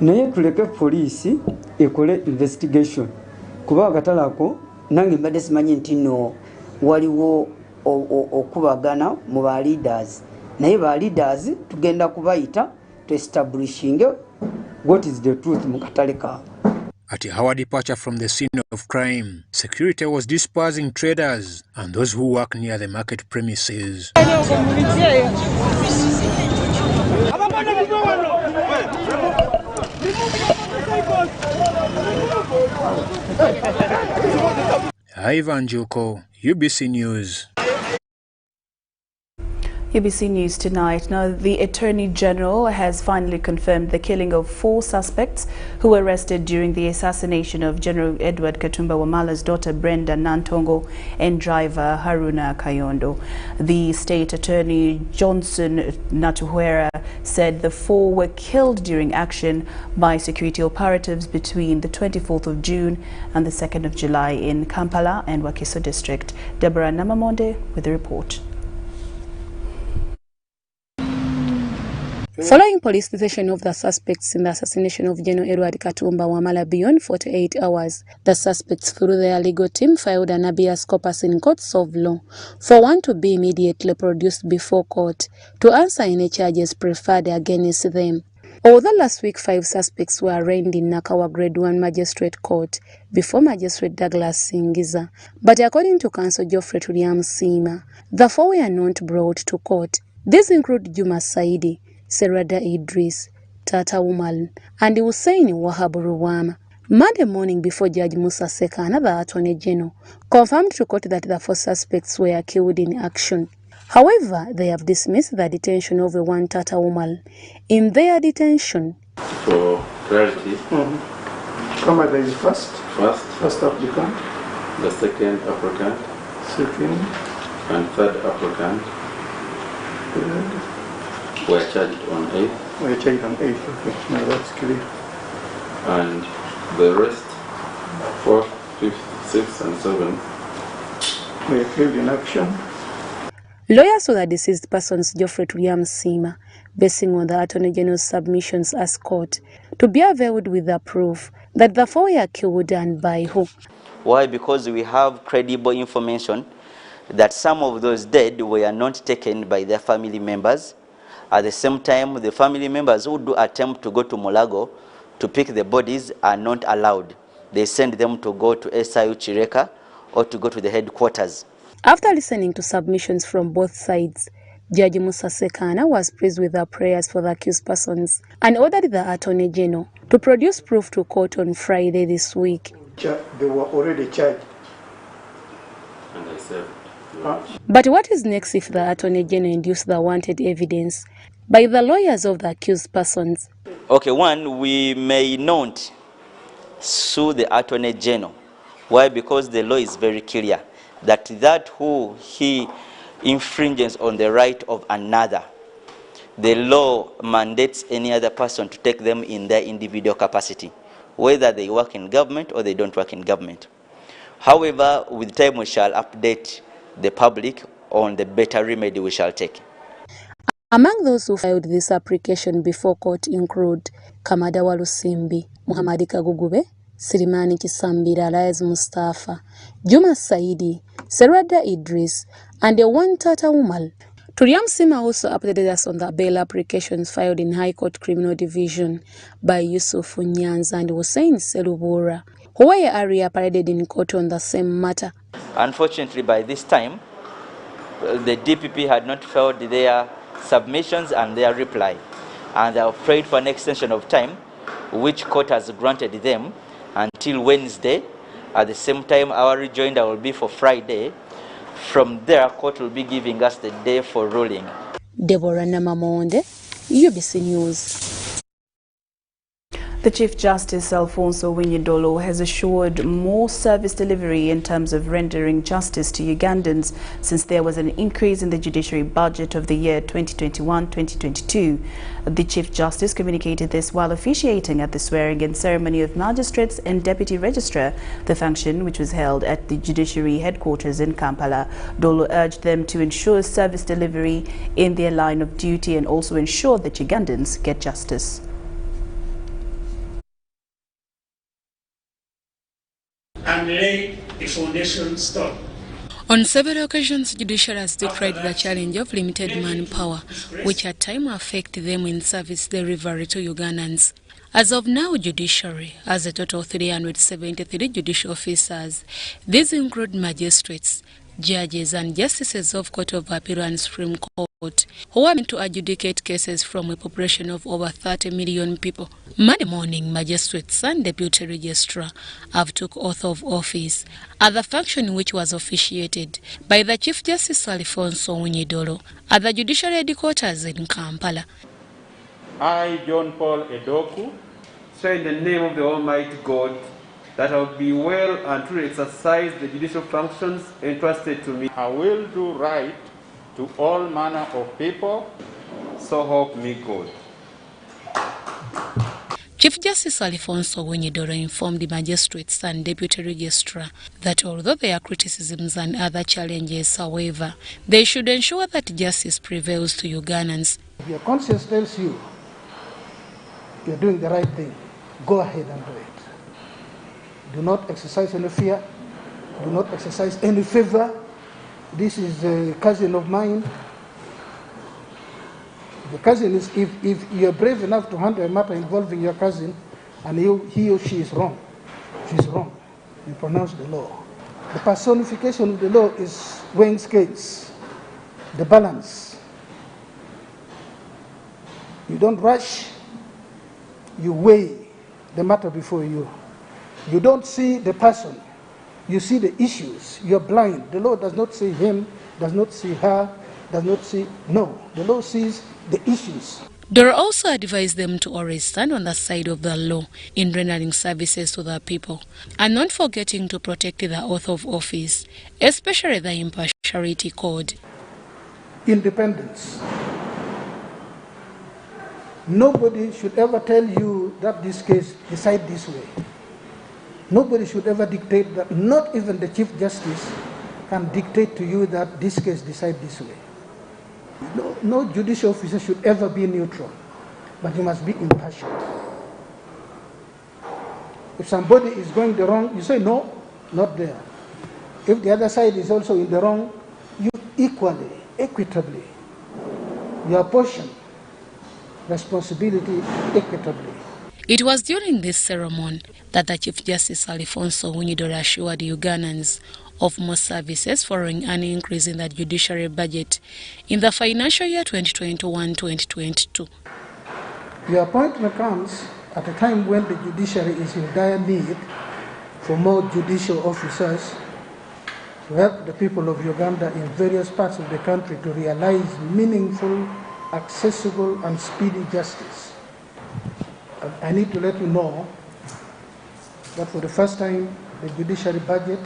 naye tuleke poliisi ekole investigation kuba akatale ako nange mbadde simanyi nti nno waliwo okubagana mu ba leaders naye ba leaders tugenda kubayita to establishing what is the truth mu katale ka. At our departure from the scene of crime, security was dispersing traders and those who work near the market premises. Ivan Joko, UBC News. UBC News tonight. Now, the Attorney General has finally confirmed the killing of 4 suspects who were arrested during the assassination of General Edward Katumba Wamala's daughter Brenda Nantongo and driver Haruna Kayondo. The State Attorney Johnson Natuhuera said the 4 were killed during action by security operatives between the 24th of June and the 2nd of July in Kampala and Wakiso district. Deborah Namamonde with the report. Following police detention of the suspects in the assassination of General Edward Katumba Wamala beyond 48 hours, the suspects through their legal team filed an habeas corpus in courts of law for one to be immediately produced before court to answer any charges preferred against them. Although last week 5 suspects were arraigned in Nakawa Grade 1 Magistrate Court before Magistrate Douglas Singiza, but according to Counsel Geoffrey Tuliam-Sima, the 4 were not brought to court. These include Juma Saidi, Serada Idris, Tata Umal, and Hussein Wahab Ruwama. Monday morning before Judge Musa Seka, another Attorney General, confirmed to court that the 4 suspects were killed in action. However, they have dismissed the detention of one Tata Umal. In their detention, for clarity, Kamada is first applicant, the second applicant, and third applicant were charged on 8th. We are charged on 8th, okay. Now that's clear. And the rest, 4th, 5th, 6th, and 7th, we are killed in action. Lawyers of the deceased persons Geoffrey Tuliam-Sima, basing on the Attorney General's submissions, asked court to be availed with the proof that the 4 were killed and by who. Why? Because we have credible information that some of those dead were not taken by their family members. At the same time, the family members who do attempt to go to Mulago to pick the bodies are not allowed. They send them to go to SIU Chireka or to go to the headquarters. After listening to submissions from both sides, Judge Musa Sekana was pleased with the prayers for the accused persons and ordered the Attorney General to produce proof to court on Friday this week. They were already charged. And I served. But what is next if the Attorney General induced the wanted evidence by the lawyers of the accused persons? Okay, one, we may not sue the Attorney General. Why? Because the law is very clear that who he infringes on the right of another, the law mandates any other person to take them in their individual capacity, whether they work in government or they don't work in government. However, with time we shall update the public on the better remedy we shall take. Among those who filed this application before court include Kamada Walusimbi, Muhammadi Kagugube, Sirimani Kisambira, Raiz Mustafa, Juma Saidi, Serada Idris, and the one Tata Umal. Turiam Sima also updated us on the bail applications filed in High Court Criminal Division by Yusuf Nyanza and Hussein Selubura, who were area paraded in court on the same matter. Unfortunately, by this time, the DPP had not filed their submissions and their reply, and they have prayed for an extension of time, which court has granted them until Wednesday. At the same time, our rejoinder will be for Friday. From there, court will be giving us the day for ruling. Deborah Namamonde, UBC News. The Chief Justice Alfonso Winyidolo has assured more service delivery in terms of rendering justice to Ugandans since there was an increase in the judiciary budget of the year 2021-2022. The Chief Justice communicated this while officiating at the swearing-in ceremony of magistrates and deputy registrar, the function which was held at the judiciary headquarters in Kampala. Dolo urged them to ensure service delivery in their line of duty and also ensure that Ugandans get justice. And lay the foundation stone. On several occasions, judiciary has decried the challenge of limited manpower, which at times affect them in service delivery to Ugandans. As of now, judiciary has a total of 373 judicial officers. These include magistrates, judges and justices of Court of Appeal and Supreme Court, who are meant to adjudicate cases from a population of over 30 million people. Monday morning, magistrates and deputy registrar have took oath of office at the function which was officiated by the Chief Justice Alfonso Winyidolo at the judiciary headquarters in Kampala. I, John Paul Edoku, swear in the name of the Almighty God that I will be well and truly exercise the judicial functions entrusted to me. I will do right to all manner of people, so help me God. Chief Justice Alfonso Winyidolo informed the magistrates and deputy registrar that although there are criticisms and other challenges, however, they should ensure that justice prevails to Ugandans. If your conscience tells you you're doing the right thing, go ahead and do it. Do not exercise any fear. Do not exercise any favor. This is a cousin of mine. The cousin is, if you're brave enough to handle a matter involving your cousin and he or she is wrong, she's wrong, you pronounce the law. The personification of the law is weighing scales, the balance. You don't rush, you weigh the matter before you. You don't see the person, you see the issues. You're blind. The law does not see him, does not see her, does not see, no. The law sees the issues. Doro also advised them to always stand on the side of the law in rendering services to the people, and not forgetting to protect the oath of office, especially the impartiality code. Independence. Nobody should ever tell you that this case decide this way. Nobody should ever dictate that, not even the Chief Justice can dictate to you that this case decide this way. No judicial officer should ever be neutral, but you must be impartial. If somebody is going the wrong, you say no, not there. If the other side is also in the wrong, you equally, equitably, you apportion responsibility equitably. It was during this ceremony that the Chief Justice Alfonso Winyidolo assured Ugandans of more services following an increase in the judiciary budget in the financial year 2021-2022. Your appointment comes at a time when the judiciary is in dire need for more judicial officers to help the people of Uganda in various parts of the country to realize meaningful, accessible, and speedy justice. I need to let you know that for the first time, the judiciary budget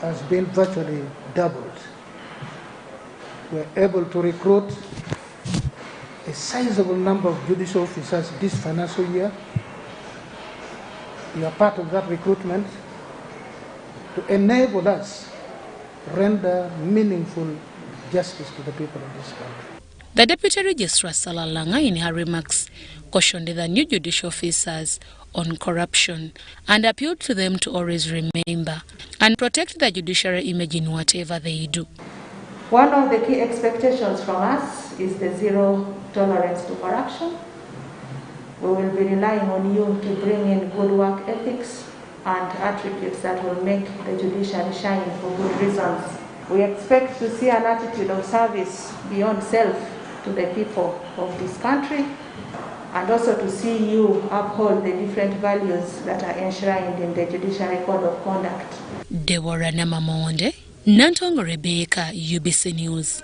has been virtually doubled. We're able to recruit sizable number of judicial officers this financial year. You are part of that recruitment to enable us to render meaningful justice to the people of this country. The Deputy Registrar Salalanga, in her remarks, cautioned the new judicial officers on corruption and appealed to them to always remember and protect the judiciary image in whatever they do. One of the key expectations from us is the zero tolerance to corruption. We will be relying on you to bring in good work ethics and attributes that will make the judiciary shine for good reasons. We expect to see an attitude of service beyond self to the people of this country, and also to see you uphold the different values that are enshrined in the Judiciary Code of Conduct. Deborah Namamonde, Nantongo Rebecca, UBC News.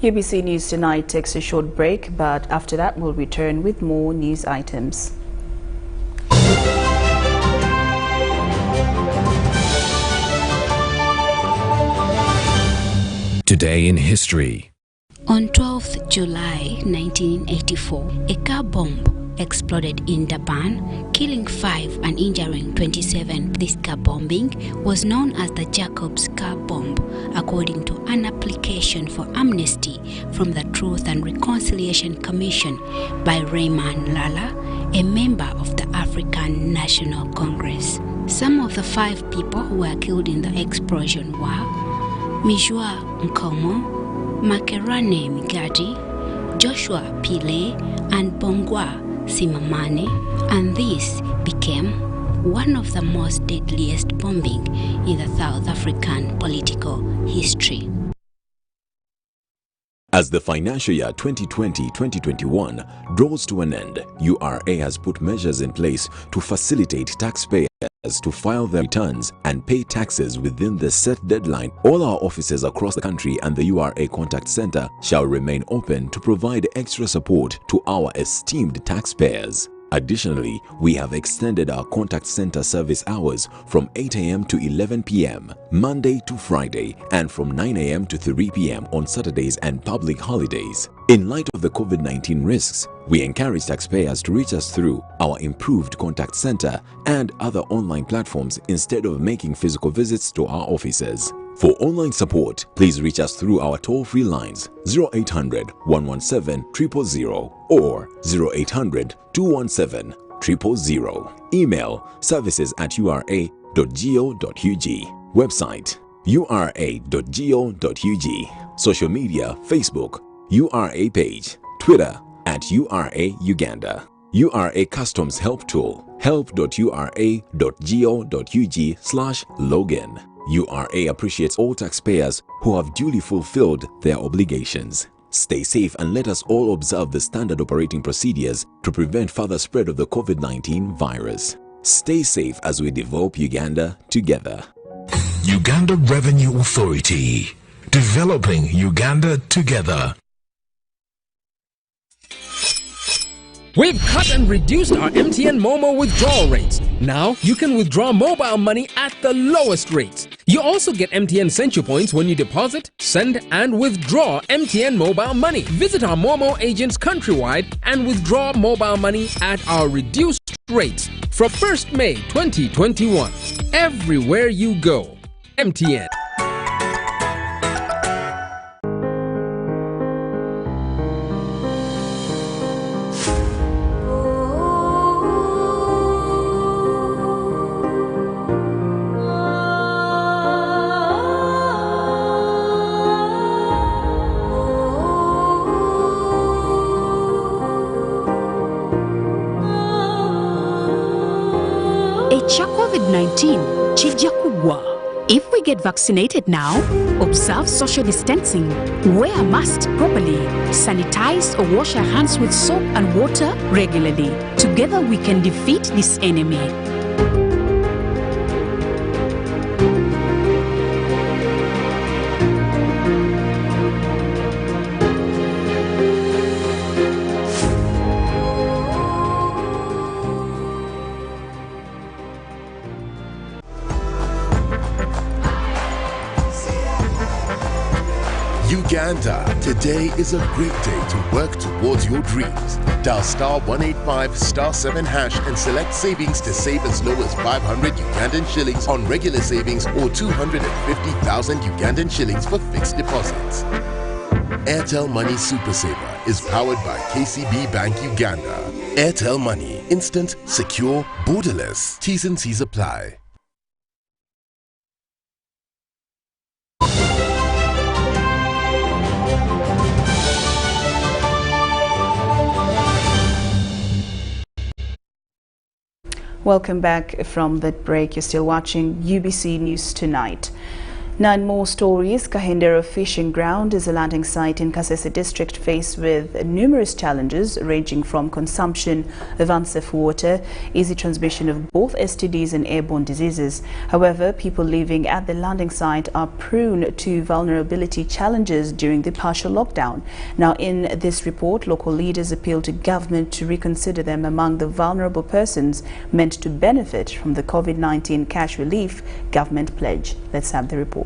UBC News Tonight takes a short break, but after that we'll return with more news items. Today in history. On 12th July 1984, a car bomb exploded in Durban, killing 5 and injuring 27. This car bombing was known as the Jacob's car bomb, according to an application for amnesty from the Truth and Reconciliation Commission by Raymond Lala, a member of the African National Congress. Some of the 5 people who were killed in the explosion were Mijua Nkomo, Makerane Migadi, Joshua Pile, and Bongwa Simamane, and this became one of the most deadliest bombing in the South African political history. As the financial year 2020-2021 draws to an end, URA has put measures in place to facilitate taxpayers to file their returns and pay taxes within the set deadline. All our offices across the country and the URA Contact Center shall remain open to provide extra support to our esteemed taxpayers. Additionally, we have extended our contact center service hours from 8 a.m. to 11 p.m. Monday to Friday, and from 9 a.m. to 3 p.m. on Saturdays and public holidays. In light of the COVID-19 risks, we encourage taxpayers to reach us through our improved contact center and other online platforms instead of making physical visits to our offices. For online support, please reach us through our toll-free lines 0800 117 000 or 0800 217 000. Email services@ura.go.ug. Website ura.go.ug. Social media: Facebook, URA page, Twitter @URA Uganda. URA Customs Help Tool, help.ura.go.ug/login. URA appreciates all taxpayers who have duly fulfilled their obligations. Stay safe and let us all observe the standard operating procedures to prevent further spread of the COVID-19 virus. Stay safe as we develop Uganda together. Uganda Revenue Authority, developing Uganda together. We've cut and reduced our MTN Momo withdrawal rates. Now you can withdraw mobile money at the lowest rates. You also get MTN Senchu points when you deposit, send, and withdraw MTN mobile money. Visit our Momo agents countrywide and withdraw mobile money at our reduced rates from 1st May 2021. Everywhere you go, MTN. COVID-19 chijja kugwa. If we get vaccinated now, observe social distancing, wear a mask properly, sanitize or wash our hands with soap and water regularly. Together we can defeat this enemy. Uganda, Today is a great day to work towards your dreams. Dial *185*7# and select savings to save as low as 500 Ugandan shillings on regular savings or 250,000 Ugandan shillings for fixed deposits. Airtel Money Super Saver is powered by KCB Bank Uganda. Airtel Money, instant, secure, borderless. T's and C's apply. Welcome back from that break. You're still watching UBC News Tonight. Now in more stories, Kahendero Fishing Ground is a landing site in Kasese district faced with numerous challenges ranging from consumption of unsafe water, easy transmission of both STDs and airborne diseases. However, people living at the landing site are prone to vulnerability challenges during the partial lockdown. Now in this report, local leaders appeal to government to reconsider them among the vulnerable persons meant to benefit from the COVID-19 cash relief government pledge. Let's have the report.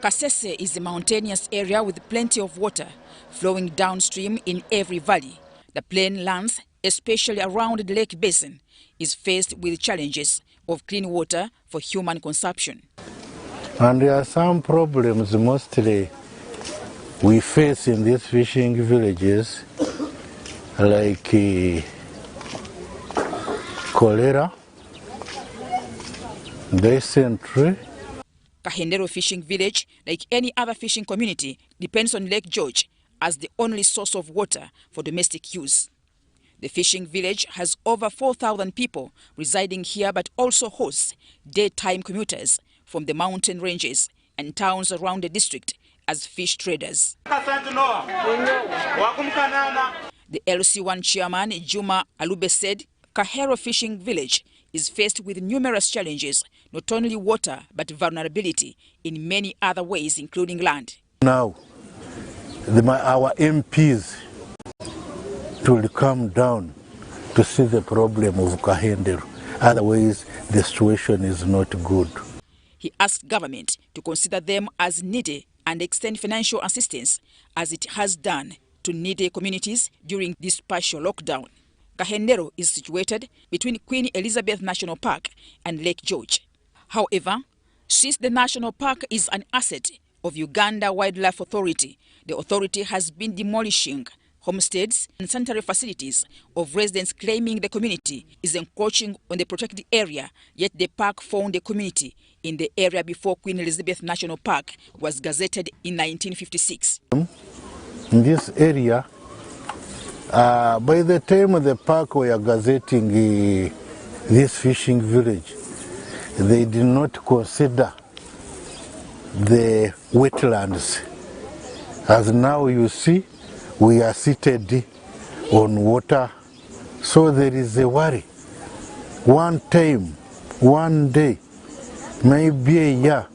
Kasese is a mountainous area with plenty of water flowing downstream in every valley. The plain lands, especially around the lake basin, is faced with challenges of clean water for human consumption. And there are some problems mostly we face in these fishing villages, like cholera, dysentery. Kahendero Fishing Village, like any other fishing community, depends on Lake George as the only source of water for domestic use. The fishing village has over 4,000 people residing here, but also hosts daytime commuters from the mountain ranges and towns around the district as fish traders. The LC1 chairman, Juma Alube, said Kahendero Fishing Village is faced with numerous challenges, not only water, but vulnerability in many other ways, including land. Now, our MPs will come down to see the problem of Kahendero. Otherwise, the situation is not good. He asked government to consider them as needy and extend financial assistance, as it has done to needy communities during this partial lockdown. Kahendero is situated between Queen Elizabeth National Park and Lake George. However, since the national park is an asset of Uganda Wildlife Authority, the authority has been demolishing homesteads and sanitary facilities of residents, claiming the community is encroaching on the protected area, yet the park found a community in the area before Queen Elizabeth National Park was gazetted in 1956. In this area, by the time the park were gazetting this fishing village, they did not consider the wetlands. As now you see, we are seated on water, so there is a worry. One time, one day, maybe a year,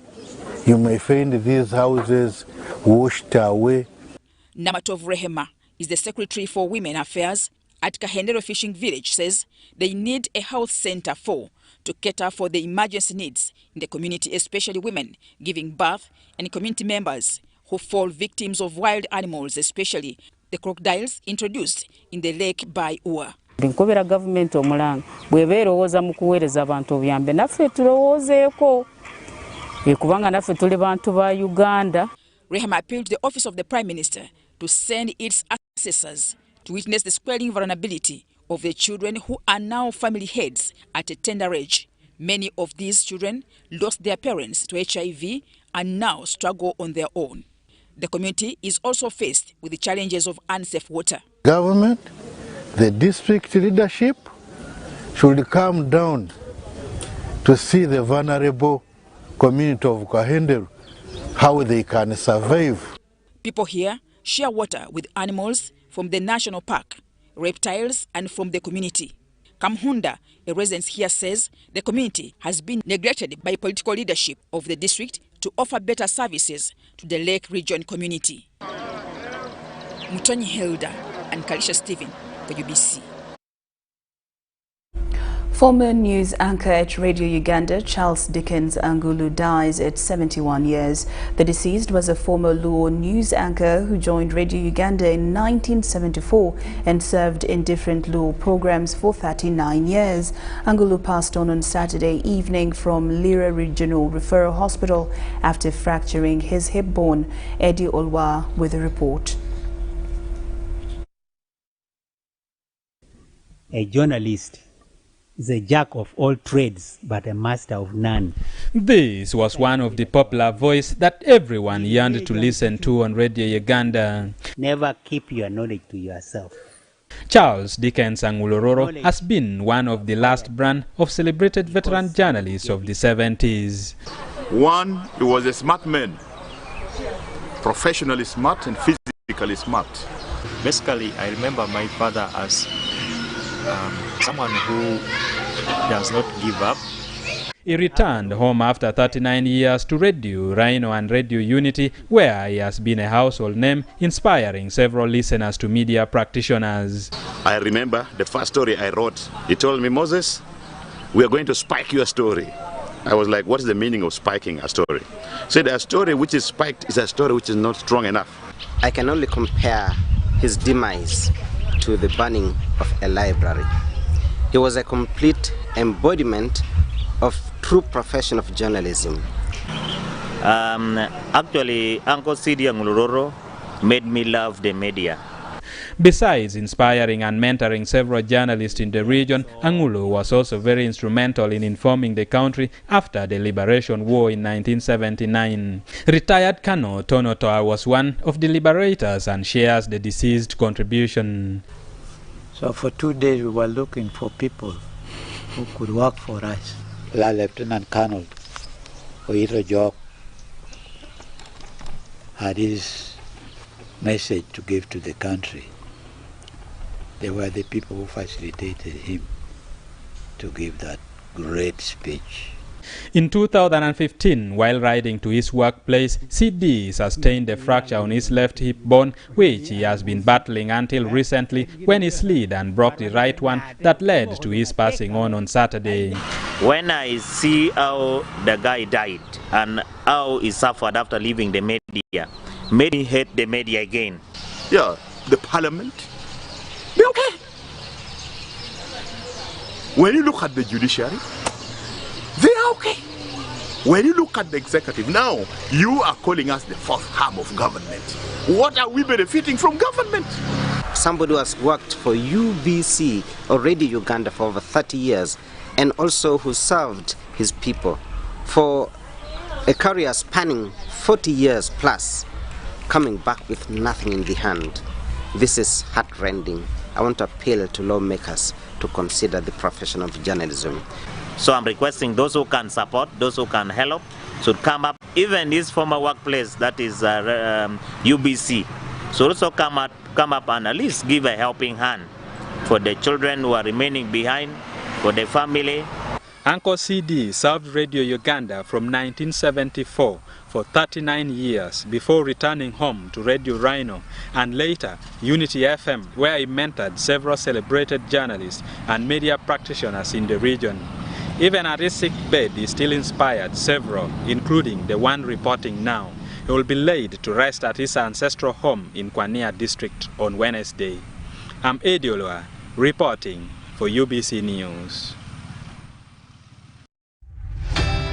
you may find these houses washed away. Namatov Rehema is the Secretary for Women Affairs at Kahendero Fishing Village, says they need a health center to cater for the emergency needs in the community, especially women giving birth and community members who fall victims of wild animals, especially the crocodiles introduced in the lake by Ua. Nkobera government omulanga bwebeerowooza mu kuweereza abantu obuyambe naffe tulowoozeeko kubanga naffe tuli bantu ba Uganda. Rehema appealed to the Office of the Prime Minister to send its assessors to witness the squalling vulnerability of the children who are now family heads at a tender age. Many of these children lost their parents to HIV and now struggle on their own. The community is also faced with the challenges of unsafe water. Government, the district leadership should come down to see the vulnerable community of Kahendero, how they can survive. People here share water with animals from the national park, reptiles, and from the community. Kamhunda, a resident here, says the community has been neglected by political leadership of the district to offer better services to the Lake Region community. Mutonyi Hilda and Kalisha Stephen for UBC. Former news anchor at Radio Uganda, Charles Dickens Angulo, dies at 71 years. The deceased was a former Luo news anchor who joined Radio Uganda in 1974 and served in different Luo programs for 39 years. Angulo passed on Saturday evening from Lira Regional Referral Hospital after fracturing his hip bone. Eddie Olwa with a report. A journalist is a jack of all trades, but a master of none. This was one of the popular voice that everyone yearned to listen to on Radio Uganda. Never keep your knowledge to yourself. Charles Dickens Angulo has been one of the last brand of celebrated veteran journalists of the 70s. One, he was a smart man, professionally smart and physically smart. Basically, I remember my father as someone who does not give up. He returned home after 39 years to Radio Rhino and Radio Unity, where he has been a household name, inspiring several listeners to media practitioners. I remember the first story I wrote. He told me, Moses, we are going to spike your story. I was like, what is the meaning of spiking a story? He said, a story which is spiked is a story which is not strong enough. I can only compare his demise to the burning of a library. He was a complete embodiment of true profession of journalism. Actually, Uncle C.D. Angulo made me love the media. Besides inspiring and mentoring several journalists in the region, Angulo was also very instrumental in informing the country after the Liberation War in 1979. Retired Colonel Tonotoa was one of the liberators and shares the deceased contribution. So for 2 days we were looking for people who could work for us. Lieutenant Colonel Oiro Jock had his message to give to the country. They were the people who facilitated him to give that great speech. In 2015, while riding to his workplace, CD sustained a fracture on his left hip bone, which he has been battling until recently when he slid and broke the right one that led to his passing on Saturday. When I see how the guy died and how he suffered after leaving the media, made me hate the media again. Yeah, the parliament, they're okay. When you look at the judiciary, they are okay. When you look at the executive, now you are calling us the fourth arm of government. What are we benefiting from government? Somebody who has worked for UBC or Radio Uganda for over 30 years and also who served his people for a career spanning 40 years plus, coming back with nothing in the hand. This is heartrending. I want to appeal to lawmakers to consider the profession of journalism. So I'm requesting those who can support, those who can help, should come up. Even his former workplace, that is UBC, should also come up and at least give a helping hand for the children who are remaining behind, for the family. Uncle CD served Radio Uganda from 1974 for 39 years before returning home to Radio Rhino and later Unity FM, where he mentored several celebrated journalists and media practitioners in the region. Even at his sick bed, he still inspired several, including the one reporting now. He will be laid to rest at his ancestral home in Kwania district on Wednesday. I'm Eddie Olwa, reporting for UBC News.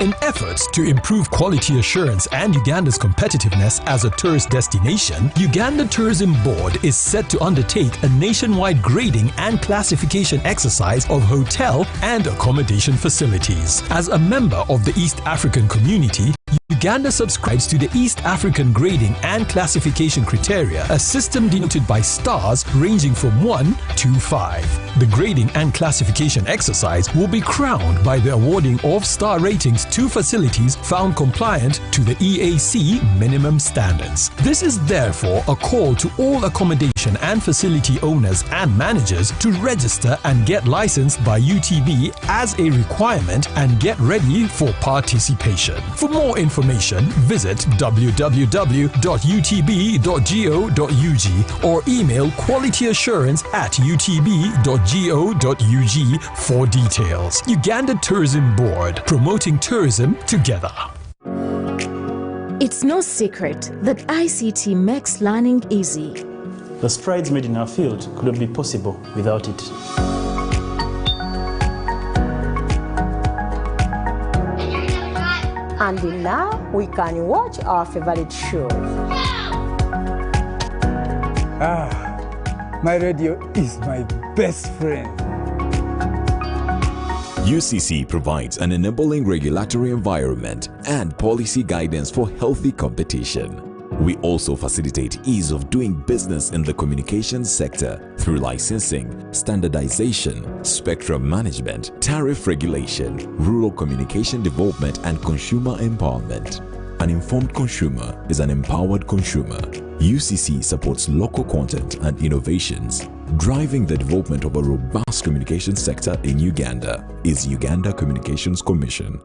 In efforts to improve quality assurance and Uganda's competitiveness as a tourist destination, Uganda Tourism Board is set to undertake a nationwide grading and classification exercise of hotel and accommodation facilities. As a member of the East African community, Uganda subscribes to the East African Grading and Classification Criteria, a system denoted by stars ranging from 1 to 5. The grading and classification exercise will be crowned by the awarding of star ratings to facilities found compliant to the EAC minimum standards. This is therefore a call to all accommodation and facility owners and managers to register and get licensed by UTB as a requirement and get ready for participation. For more more information, visit www.utb.go.ug or email qualityassurance@utb.go.ug for details. Uganda Tourism Board, promoting tourism together. It's no secret that ICT makes learning easy. The strides made in our field couldn't be possible without it. And now we can watch our favorite shows. My radio is my best friend. UCC provides an enabling regulatory environment and policy guidance for healthy competition. We also facilitate ease of doing business in the communications sector through licensing, standardization, spectrum management, tariff regulation, rural communication development, and consumer empowerment. An informed consumer is an empowered consumer. UCC supports local content and innovations. Driving the development of a robust communication sector in Uganda is Uganda Communications Commission.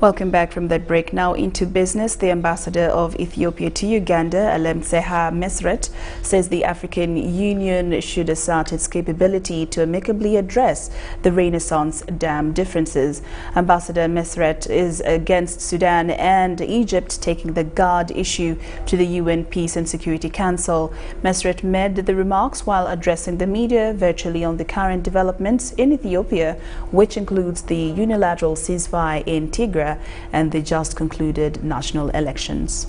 Welcome back from that break. Now into business. The ambassador of Ethiopia to Uganda, Lauryn Masika, says the African Union should assert its capability to amicably address the Renaissance Dam differences. Ambassador Masika is against Sudan and Egypt taking the GARD issue to the UN Peace and Security Council. Masika made the remarks while addressing the media virtually on the current developments in Ethiopia, which includes the unilateral ceasefire in Tigray and the just concluded national elections.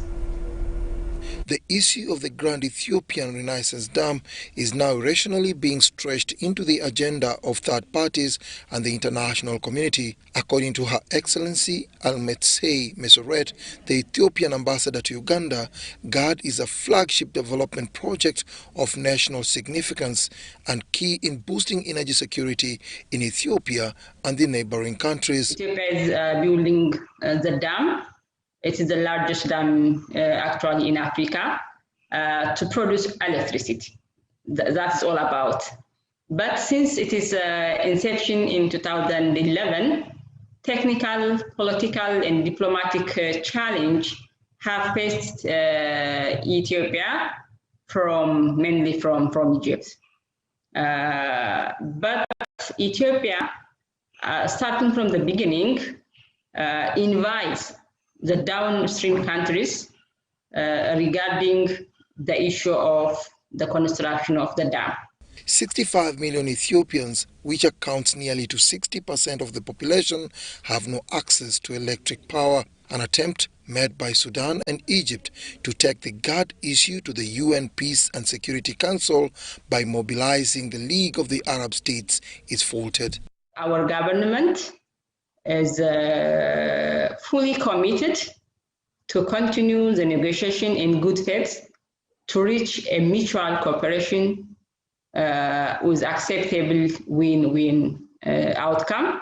The issue of the Grand Ethiopian Renaissance Dam is now rationally being stretched into the agenda of third parties and the international community. According to Her Excellency Almetsei Meseret, the Ethiopian ambassador to Uganda, GARD is a flagship development project of national significance and key in boosting energy security in Ethiopia and the neighboring countries. Ethiopia is building the dam. It is the largest dam actually in Africa to produce electricity. That's all about. But since it is inception in 2011, technical, political, and diplomatic challenge have faced Ethiopia mainly from Egypt. But Ethiopia, starting from the beginning, invites the downstream countries regarding the issue of the construction of the dam. 65 million Ethiopians, which accounts nearly to 60% of the population, have no access to electric power. An attempt made by Sudan and Egypt to take the GARD issue to the UN Peace and Security Council by mobilizing the League of the Arab States is faulted. Our government is fully committed to continue the negotiation in good faith to reach a mutual cooperation with acceptable win-win outcome.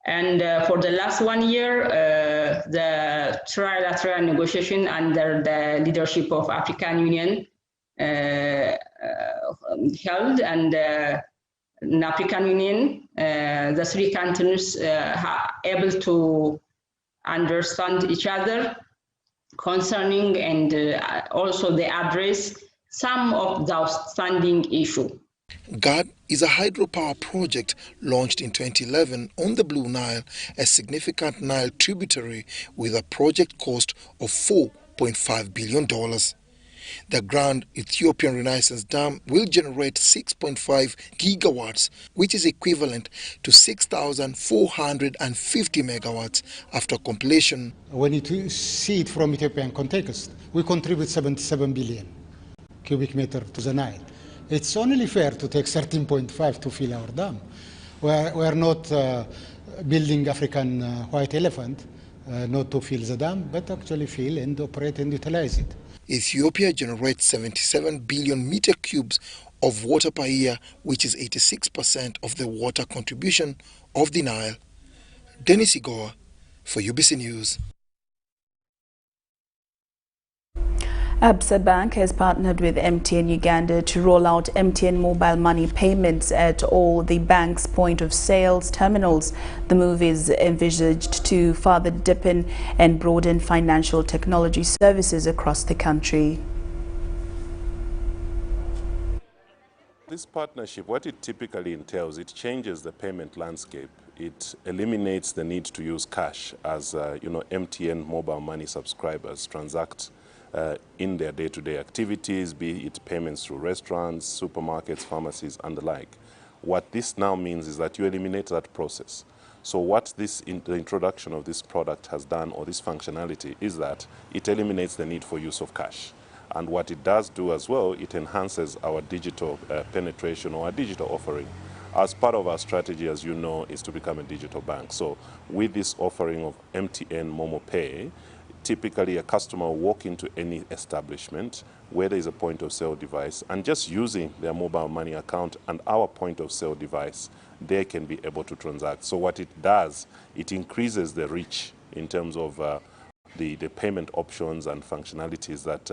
And for the last 1 year, the trilateral negotiation under the leadership of African Union held, and in African Union, the three countries are able to understand each other concerning and also they address some of the outstanding issues. GARD is a hydropower project launched in 2011 on the Blue Nile, a significant Nile tributary with a project cost of $4.5 billion. The Grand Ethiopian Renaissance Dam will generate 6.5 gigawatts, which is equivalent to 6,450 megawatts after completion. When you see it from Ethiopian context, we contribute 77 billion cubic meter to the Nile. It's only fair to take 13.5 to fill our dam. We're not building African white elephant, not to fill the dam, but actually fill and operate and utilize it. Ethiopia generates 77 billion meter cubes of water per year, which is 86% of the water contribution of the Nile. Dennis Igoa for UBC News. Absa Bank has partnered with MTN Uganda to roll out MTN mobile money payments at all the bank's point of sales terminals. The move is envisaged to further deepen and broaden financial technology services across the country. This partnership, what it typically entails, it changes the payment landscape. It eliminates the need to use cash as MTN mobile money subscribers transact in their day-to-day activities, be it payments through restaurants, supermarkets, pharmacies, and the like. What this now means is that you eliminate that process. So what the introduction of this product has done, or this functionality, is that it eliminates the need for use of cash. And what it does do as well, it enhances our digital penetration or our digital offering. As part of our strategy, as you know, is to become a digital bank. So with this offering of MTN Momo Pay, typically a customer will walk into any establishment where there is a point of sale device, and just using their mobile money account and our point of sale device, they can be able to transact. So what it does, it increases the reach in terms of the payment options and functionalities that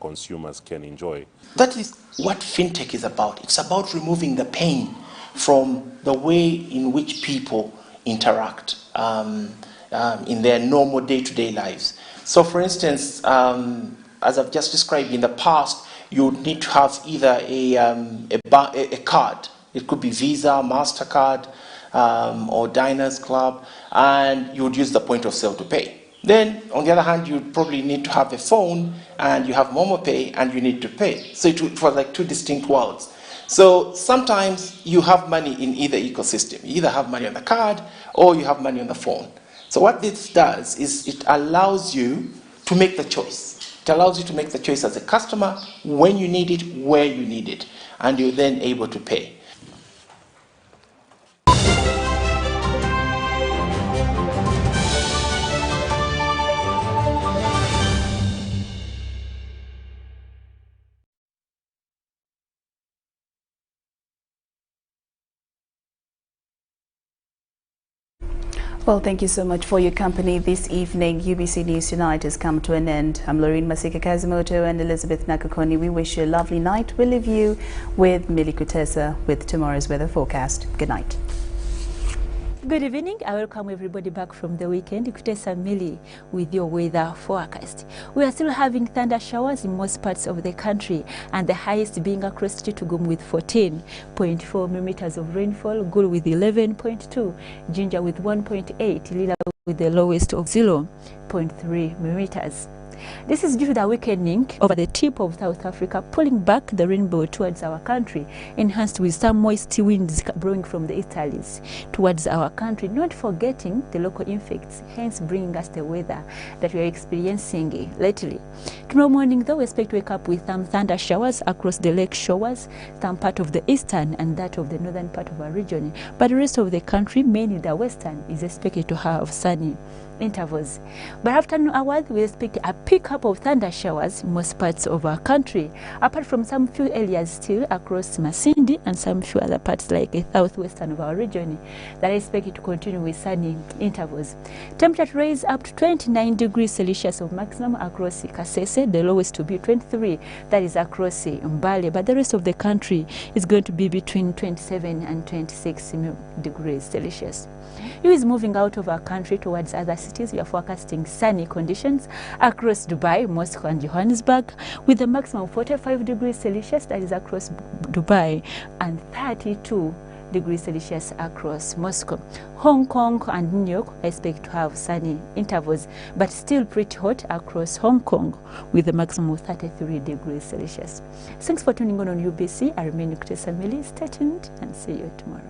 consumers can enjoy. That is what fintech is about. It's about removing the pain from the way in which people interact in their normal day-to-day lives. So for instance, as I've just described, in the past, you would need to have either a card. It could be Visa, MasterCard, or Diners Club, and you would use the point of sale to pay. Then, on the other hand, you'd probably need to have a phone, and you have Momo Pay, and you need to pay. So it was like two distinct worlds. So sometimes you have money in either ecosystem. You either have money on the card, or you have money on the phone. So what this does is it allows you to make the choice. It allows you to make the choice as a customer when you need it, where you need it, and you're then able to pay. Well, thank you so much for your company this evening. UBC News Tonight has come to an end. I'm Lauryn Masika Kazimoto and Elizabeth Nakakoni. We wish you a lovely night. We'll leave you with Millie Kutesa with tomorrow's weather forecast. Good night. Good evening. I welcome everybody back from the weekend. Kutesa Millie with your weather forecast. We are still having thunder showers in most parts of the country, and the highest being across Chitugum with 14.4 millimeters of rainfall, Gulu with 11.2, Jinja with 1.8, Lila with the lowest of 0.3 millimeters. This is due to the weakening over the tip of South Africa, pulling back the rainbow towards our country, enhanced with some moist winds blowing from the easterlies towards our country, not forgetting the local effects, hence bringing us the weather that we are experiencing lately. Tomorrow morning, though, we expect to wake up with some thunder showers across the lake shores, some part of the eastern and that of the northern part of our region, but the rest of the country, mainly the western, is expected to have sunny intervals. By afternoon hours, we expect a pick-up of thunder showers in most parts of our country, apart from some few areas still across Masindi and some few other parts like the southwestern of our region that are expected to continue with sunny intervals. Temperature raise up to 29 degrees Celsius of maximum across Kasese, the lowest to be 23, that is across Mbale, but the rest of the country is going to be between 27 and 26 degrees Celsius. You is moving out of our country towards other cities. We are forecasting sunny conditions across Dubai, Moscow and Johannesburg, with a maximum of 45 degrees Celsius, that is across Dubai, and 32 degrees Celsius across Moscow. Hong Kong and New York expect to have sunny intervals, but still pretty hot across Hong Kong with a maximum of 33 degrees Celsius. Thanks for tuning on UBC. I remain Kutesa Millie. Stay tuned and see you tomorrow.